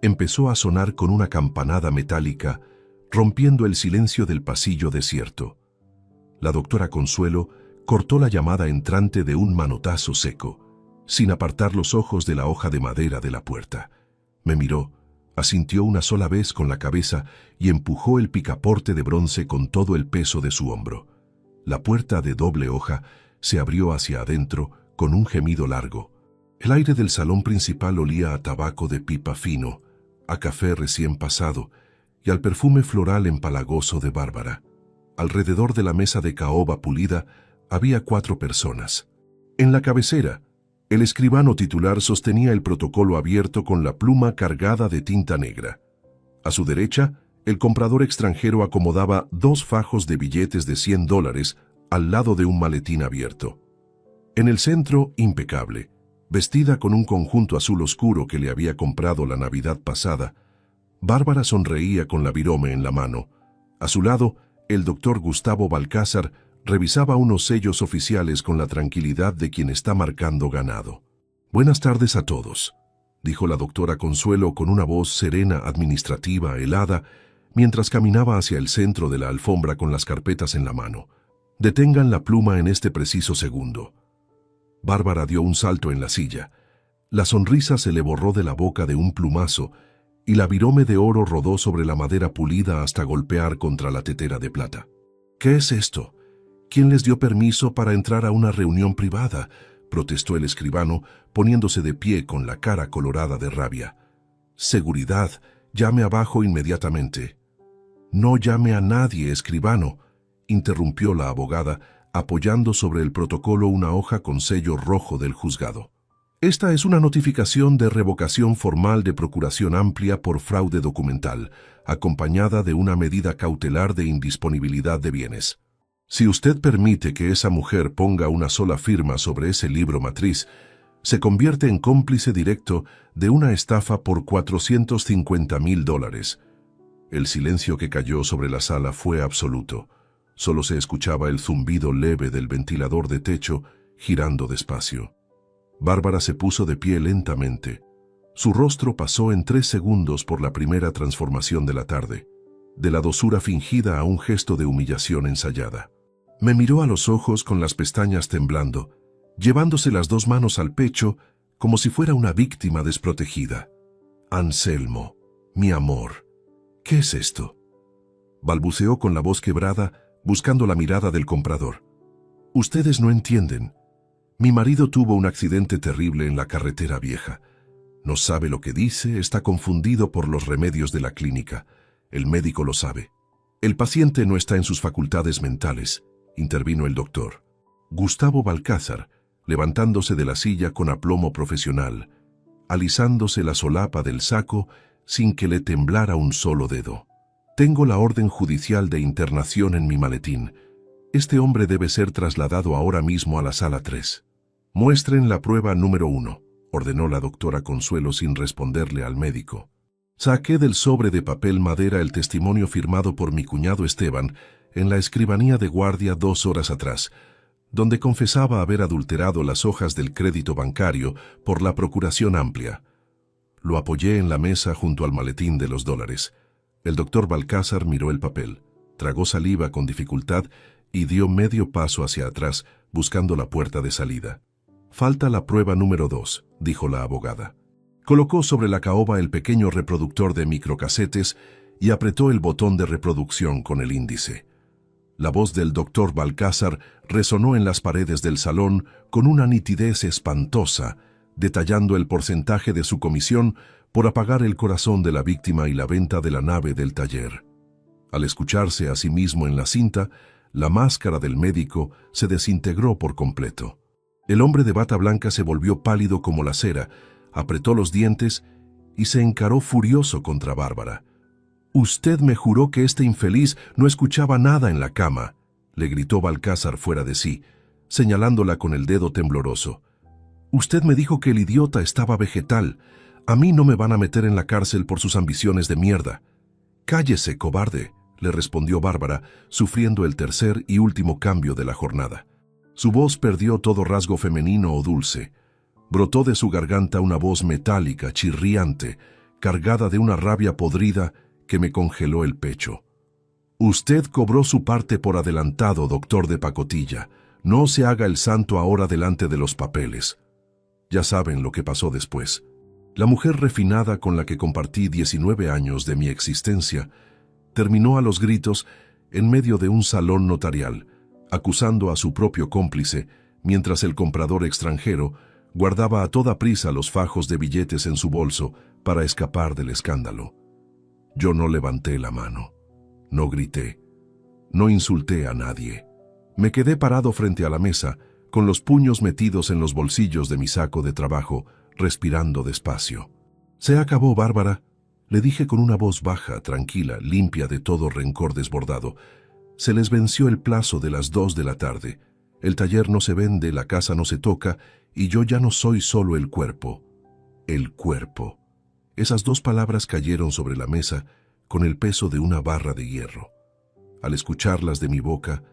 empezó a sonar con una campanada metálica, rompiendo el silencio del pasillo desierto. La doctora Consuelo cortó la llamada entrante de un manotazo seco, sin apartar los ojos de la hoja de madera de la puerta. Me miró, asintió una sola vez con la cabeza y empujó el picaporte de bronce con todo el peso de su hombro. La puerta de doble hoja se abrió hacia adentro con un gemido largo. El aire del salón principal olía a tabaco de pipa fino, a café recién pasado y al perfume floral empalagoso de Bárbara. Alrededor de la mesa de caoba pulida había 4 personas. En la cabecera, el escribano titular sostenía el protocolo abierto con la pluma cargada de tinta negra. A su derecha, el comprador extranjero acomodaba 2 fajos de billetes de $100 al lado de un maletín abierto. En el centro, impecable, vestida con un conjunto azul oscuro que le había comprado la Navidad pasada, Bárbara sonreía con la virome en la mano. A su lado, el doctor Gustavo Balcázar revisaba unos sellos oficiales con la tranquilidad de quien está marcando ganado. «Buenas tardes a todos», dijo la doctora Consuelo con una voz serena, administrativa, helada, mientras caminaba hacia el centro de la alfombra con las carpetas en la mano. «Detengan la pluma en este preciso segundo». Bárbara dio un salto en la silla. La sonrisa se le borró de la boca de un plumazo y la virome de oro rodó sobre la madera pulida hasta golpear contra la tetera de plata. ¿Qué es esto? ¿Quién les dio permiso para entrar a una reunión privada?, protestó el escribano, poniéndose de pie con la cara colorada de rabia. Seguridad, llame abajo inmediatamente. No llame a nadie, escribano, interrumpió la abogada, apoyando sobre el protocolo una hoja con sello rojo del juzgado. Esta es una notificación de revocación formal de procuración amplia por fraude documental, acompañada de una medida cautelar de indisponibilidad de bienes. Si usted permite que esa mujer ponga una sola firma sobre ese libro matriz, se convierte en cómplice directo de una estafa por $450,000. El silencio que cayó sobre la sala fue absoluto. Solo se escuchaba el zumbido leve del ventilador de techo girando despacio. Bárbara se puso de pie lentamente. Su rostro pasó en 3 segundos por la primera transformación de la tarde, de la dosura fingida a un gesto de humillación ensayada. Me miró a los ojos con las pestañas temblando, llevándose las 2 manos al pecho como si fuera una víctima desprotegida. Anselmo, mi amor, ¿qué es esto?, balbuceó con la voz quebrada, buscando la mirada del comprador. Ustedes no entienden. Mi marido tuvo un accidente terrible en la carretera vieja. No sabe lo que dice, está confundido por los remedios de la clínica. El médico lo sabe. El paciente no está en sus facultades mentales, intervino el doctor. Gustavo Balcázar, levantándose de la silla con aplomo profesional, alisándose la solapa del saco sin que le temblara un solo dedo. Tengo la orden judicial de internación en mi maletín. Este hombre debe ser trasladado ahora mismo a la sala 3. Muestren la prueba número 1, ordenó la doctora Consuelo sin responderle al médico. Saqué del sobre de papel madera el testimonio firmado por mi cuñado Esteban en la escribanía de guardia 2 horas atrás, donde confesaba haber adulterado las hojas del crédito bancario por la procuración amplia. Lo apoyé en la mesa junto al maletín de los $. El doctor Balcázar miró el papel, tragó saliva con dificultad y dio medio paso hacia atrás, buscando la puerta de salida. Falta la prueba número 2, dijo la abogada. Colocó sobre la caoba el pequeño reproductor de microcasetes y apretó el botón de reproducción con el índice. La voz del doctor Balcázar resonó en las paredes del salón con una nitidez espantosa, detallando el porcentaje de su comisión por apagar el corazón de la víctima y la venta de la nave del taller. Al escucharse a sí mismo en la cinta, la máscara del médico se desintegró por completo. El hombre de bata blanca se volvió pálido como la cera, apretó los dientes y se encaró furioso contra Bárbara. «Usted me juró que este infeliz no escuchaba nada en la cama», le gritó Balcázar fuera de sí, señalándola con el dedo tembloroso. «Usted me dijo que el idiota estaba vegetal. A mí no me van a meter en la cárcel por sus ambiciones de mierda». «Cállese, cobarde», le respondió Bárbara, sufriendo el tercer y último cambio de la jornada. Su voz perdió todo rasgo femenino o dulce. Brotó de su garganta una voz metálica, chirriante, cargada de una rabia podrida que me congeló el pecho. «Usted cobró su parte por adelantado, doctor de pacotilla. No se haga el santo ahora delante de los papeles». Ya saben lo que pasó después. La mujer refinada con la que compartí 19 años de mi existencia terminó a los gritos en medio de un salón notarial, acusando a su propio cómplice, mientras el comprador extranjero guardaba a toda prisa los fajos de billetes en su bolso para escapar del escándalo. Yo no levanté la mano, no grité, no insulté a nadie. Me quedé parado frente a la mesa, con los puños metidos en los bolsillos de mi saco de trabajo, respirando despacio. «Se acabó, Bárbara», le dije con una voz baja, tranquila, limpia de todo rencor desbordado. «Se les venció el plazo de las 2 de la tarde. El taller no se vende, la casa no se toca, y yo ya no soy solo el cuerpo. El cuerpo». Esas 2 palabras cayeron sobre la mesa con el peso de una barra de hierro. Al escucharlas de mi boca,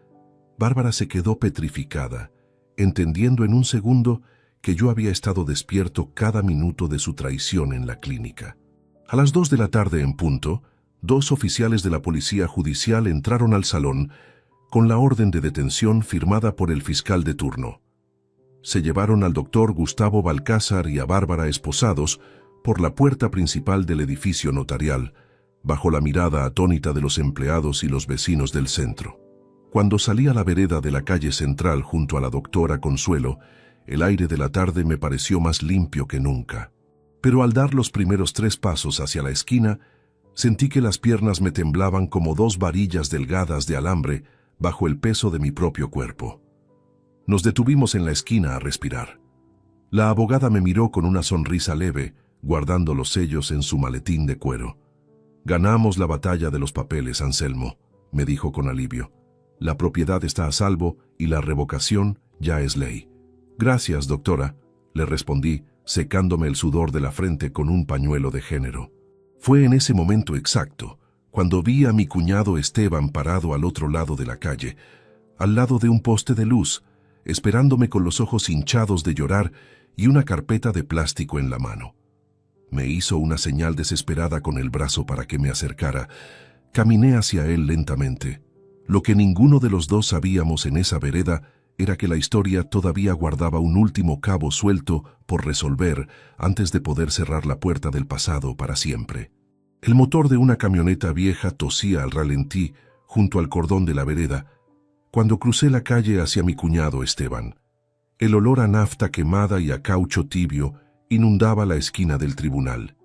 Bárbara se quedó petrificada, entendiendo en un segundo que yo había estado despierto cada minuto de su traición en la clínica. A las 2 de la tarde en punto, 2 oficiales de la policía judicial entraron al salón con la orden de detención firmada por el fiscal de turno. Se llevaron al doctor Gustavo Balcázar y a Bárbara esposados por la puerta principal del edificio notarial, bajo la mirada atónita de los empleados y los vecinos del centro. Cuando salí a la vereda de la calle central junto a la doctora Consuelo, el aire de la tarde me pareció más limpio que nunca. Pero al dar los primeros 3 pasos hacia la esquina, sentí que las piernas me temblaban como 2 varillas delgadas de alambre bajo el peso de mi propio cuerpo. Nos detuvimos en la esquina a respirar. La abogada me miró con una sonrisa leve, guardando los sellos en su maletín de cuero. «Ganamos la batalla de los papeles, Anselmo», me dijo con alivio. «La propiedad está a salvo y la revocación ya es ley». «Gracias, doctora», le respondí, secándome el sudor de la frente con un pañuelo de género. Fue en ese momento exacto, cuando vi a mi cuñado Esteban parado al otro lado de la calle, al lado de un poste de luz, esperándome con los ojos hinchados de llorar y una carpeta de plástico en la mano. Me hizo una señal desesperada con el brazo para que me acercara. Caminé hacia él lentamente. Lo que ninguno de los dos sabíamos en esa vereda era que la historia todavía guardaba un último cabo suelto por resolver antes de poder cerrar la puerta del pasado para siempre. El motor de una camioneta vieja tosía al ralentí junto al cordón de la vereda cuando crucé la calle hacia mi cuñado Esteban. El olor a nafta quemada y a caucho tibio inundaba la esquina del tribunal.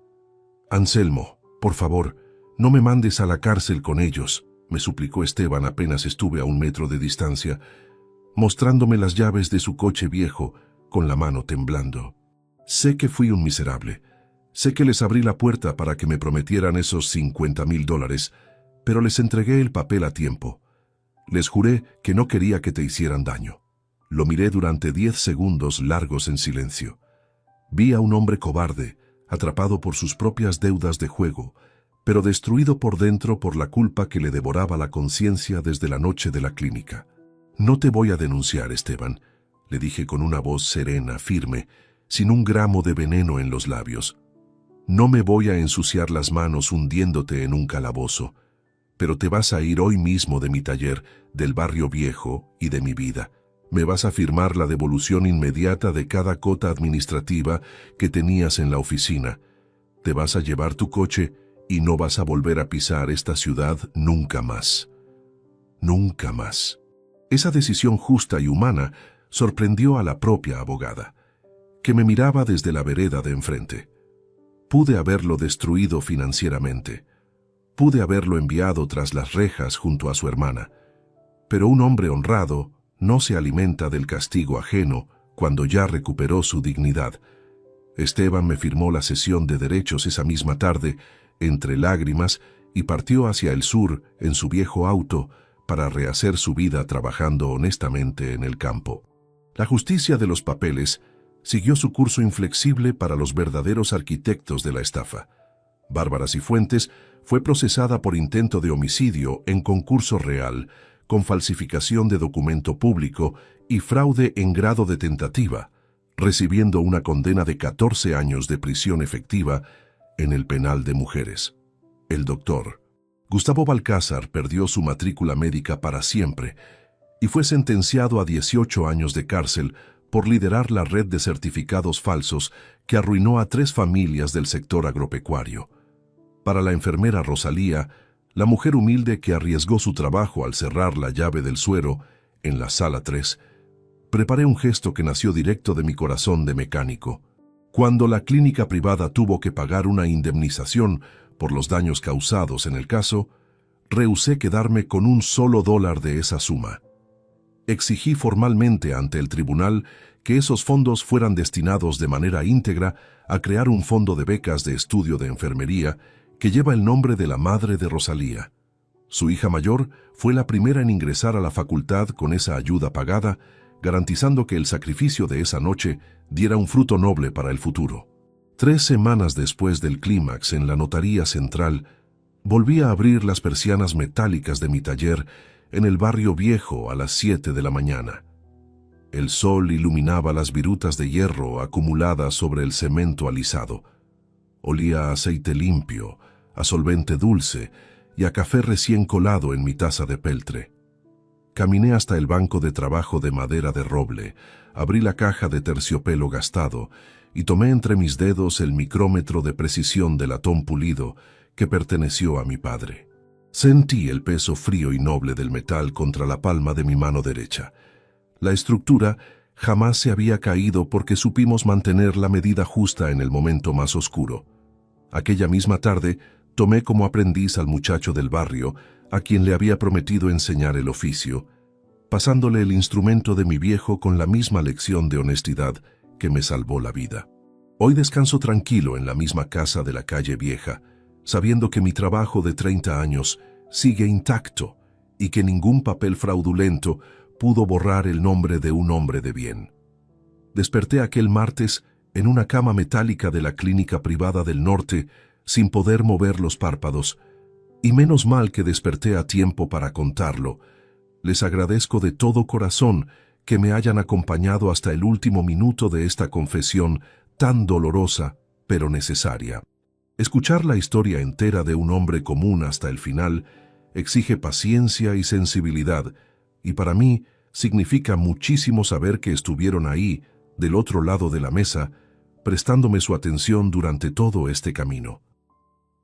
«Anselmo, por favor, no me mandes a la cárcel con ellos», me suplicó Esteban apenas estuve a 1 metro de distancia, mostrándome las llaves de su coche viejo con la mano temblando. «Sé que fui un miserable. Sé que les abrí la puerta para que me prometieran esos $50,000, pero les entregué el papel a tiempo. Les juré que no quería que te hicieran daño». Lo miré durante 10 segundos largos en silencio. Vi a un hombre cobarde, atrapado por sus propias deudas de juego, pero destruido por dentro por la culpa que le devoraba la conciencia desde la noche de la clínica. «No te voy a denunciar, Esteban», le dije con una voz serena, firme, sin un gramo de veneno en los labios. «No me voy a ensuciar las manos hundiéndote en un calabozo, pero te vas a ir hoy mismo de mi taller, del barrio viejo y de mi vida. Me vas a firmar la devolución inmediata de cada cota administrativa que tenías en la oficina. Te vas a llevar tu coche y no vas a volver a pisar esta ciudad nunca más. Nunca más». Esa decisión justa y humana sorprendió a la propia abogada, que me miraba desde la vereda de enfrente. Pude haberlo destruido financieramente. Pude haberlo enviado tras las rejas junto a su hermana. Pero un hombre honrado no se alimenta del castigo ajeno cuando ya recuperó su dignidad. Esteban me firmó la cesión de derechos esa misma tarde, entre lágrimas, y partió hacia el sur en su viejo auto para rehacer su vida trabajando honestamente en el campo. La justicia de los papeles siguió su curso inflexible para los verdaderos arquitectos de la estafa. Bárbara Cifuentes fue procesada por intento de homicidio en concurso real, con falsificación de documento público y fraude en grado de tentativa, recibiendo una condena de 14 años de prisión efectiva en el penal de mujeres. El doctor Gustavo Balcázar perdió su matrícula médica para siempre y fue sentenciado a 18 años de cárcel por liderar la red de certificados falsos que arruinó a 3 familias del sector agropecuario. Para la enfermera Rosalía, la mujer humilde que arriesgó su trabajo al cerrar la llave del suero en la sala 3, preparé un gesto que nació directo de mi corazón de mecánico. Cuando la clínica privada tuvo que pagar una indemnización por los daños causados en el caso, rehusé quedarme con un solo dólar de esa suma. Exigí formalmente ante el tribunal que esos fondos fueran destinados de manera íntegra a crear un fondo de becas de estudio de enfermería que lleva el nombre de la madre de Rosalía. Su hija mayor fue la primera en ingresar a la facultad con esa ayuda pagada, garantizando que el sacrificio de esa noche diera un fruto noble para el futuro. 3 semanas después del clímax en la notaría central, volví a abrir las persianas metálicas de mi taller en el barrio viejo a las 7 de la mañana. El sol iluminaba las virutas de hierro acumuladas sobre el cemento alisado. Olía a aceite limpio, a solvente dulce y a café recién colado en mi taza de peltre. Caminé hasta el banco de trabajo de madera de roble, abrí la caja de terciopelo gastado y tomé entre mis dedos el micrómetro de precisión de latón pulido que perteneció a mi padre. Sentí el peso frío y noble del metal contra la palma de mi mano derecha. La estructura jamás se había caído porque supimos mantener la medida justa en el momento más oscuro. Aquella misma tarde, tomé como aprendiz al muchacho del barrio, a quien le había prometido enseñar el oficio, pasándole el instrumento de mi viejo con la misma lección de honestidad que me salvó la vida. Hoy descanso tranquilo en la misma casa de la calle Vieja, sabiendo que mi trabajo de 30 años sigue intacto y que ningún papel fraudulento pudo borrar el nombre de un hombre de bien. Desperté aquel martes en una cama metálica de la clínica privada del norte sin poder mover los párpados, y menos mal que desperté a tiempo para contarlo. Les agradezco de todo corazón que me hayan acompañado hasta el último minuto de esta confesión tan dolorosa, pero necesaria. Escuchar la historia entera de un hombre común hasta el final exige paciencia y sensibilidad, y para mí significa muchísimo saber que estuvieron ahí, del otro lado de la mesa, prestándome su atención durante todo este camino.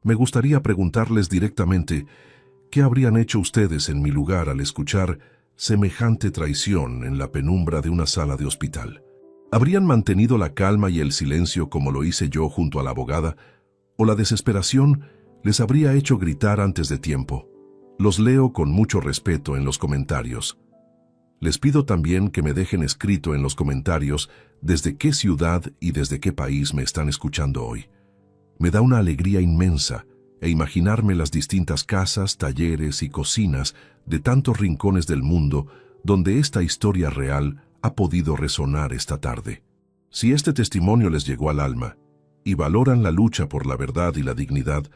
Me gustaría preguntarles directamente, ¿qué habrían hecho ustedes en mi lugar al escuchar semejante traición en la penumbra de una sala de hospital? ¿Habrían mantenido la calma y el silencio como lo hice yo junto a la abogada, o la desesperación les habría hecho gritar antes de tiempo? Los leo con mucho respeto en los comentarios. Les pido también que me dejen escrito en los comentarios desde qué ciudad y desde qué país me están escuchando hoy. Me da una alegría inmensa imaginarme las distintas casas, talleres y cocinas de tantos rincones del mundo donde esta historia real ha podido resonar esta tarde. Si este testimonio les llegó al alma y valoran la lucha por la verdad y la dignidad,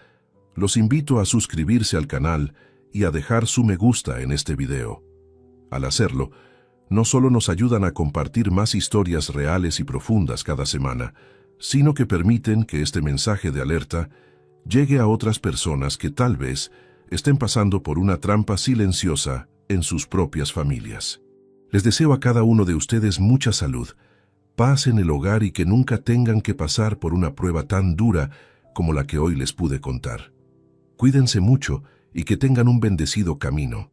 los invito a suscribirse al canal y a dejar su me gusta en este video. Al hacerlo, no solo nos ayudan a compartir más historias reales y profundas cada semana, sino que permiten que este mensaje de alerta llegue a otras personas que tal vez estén pasando por una trampa silenciosa en sus propias familias. Les deseo a cada uno de ustedes mucha salud, paz en el hogar y que nunca tengan que pasar por una prueba tan dura como la que hoy les pude contar. Cuídense mucho y que tengan un bendecido camino.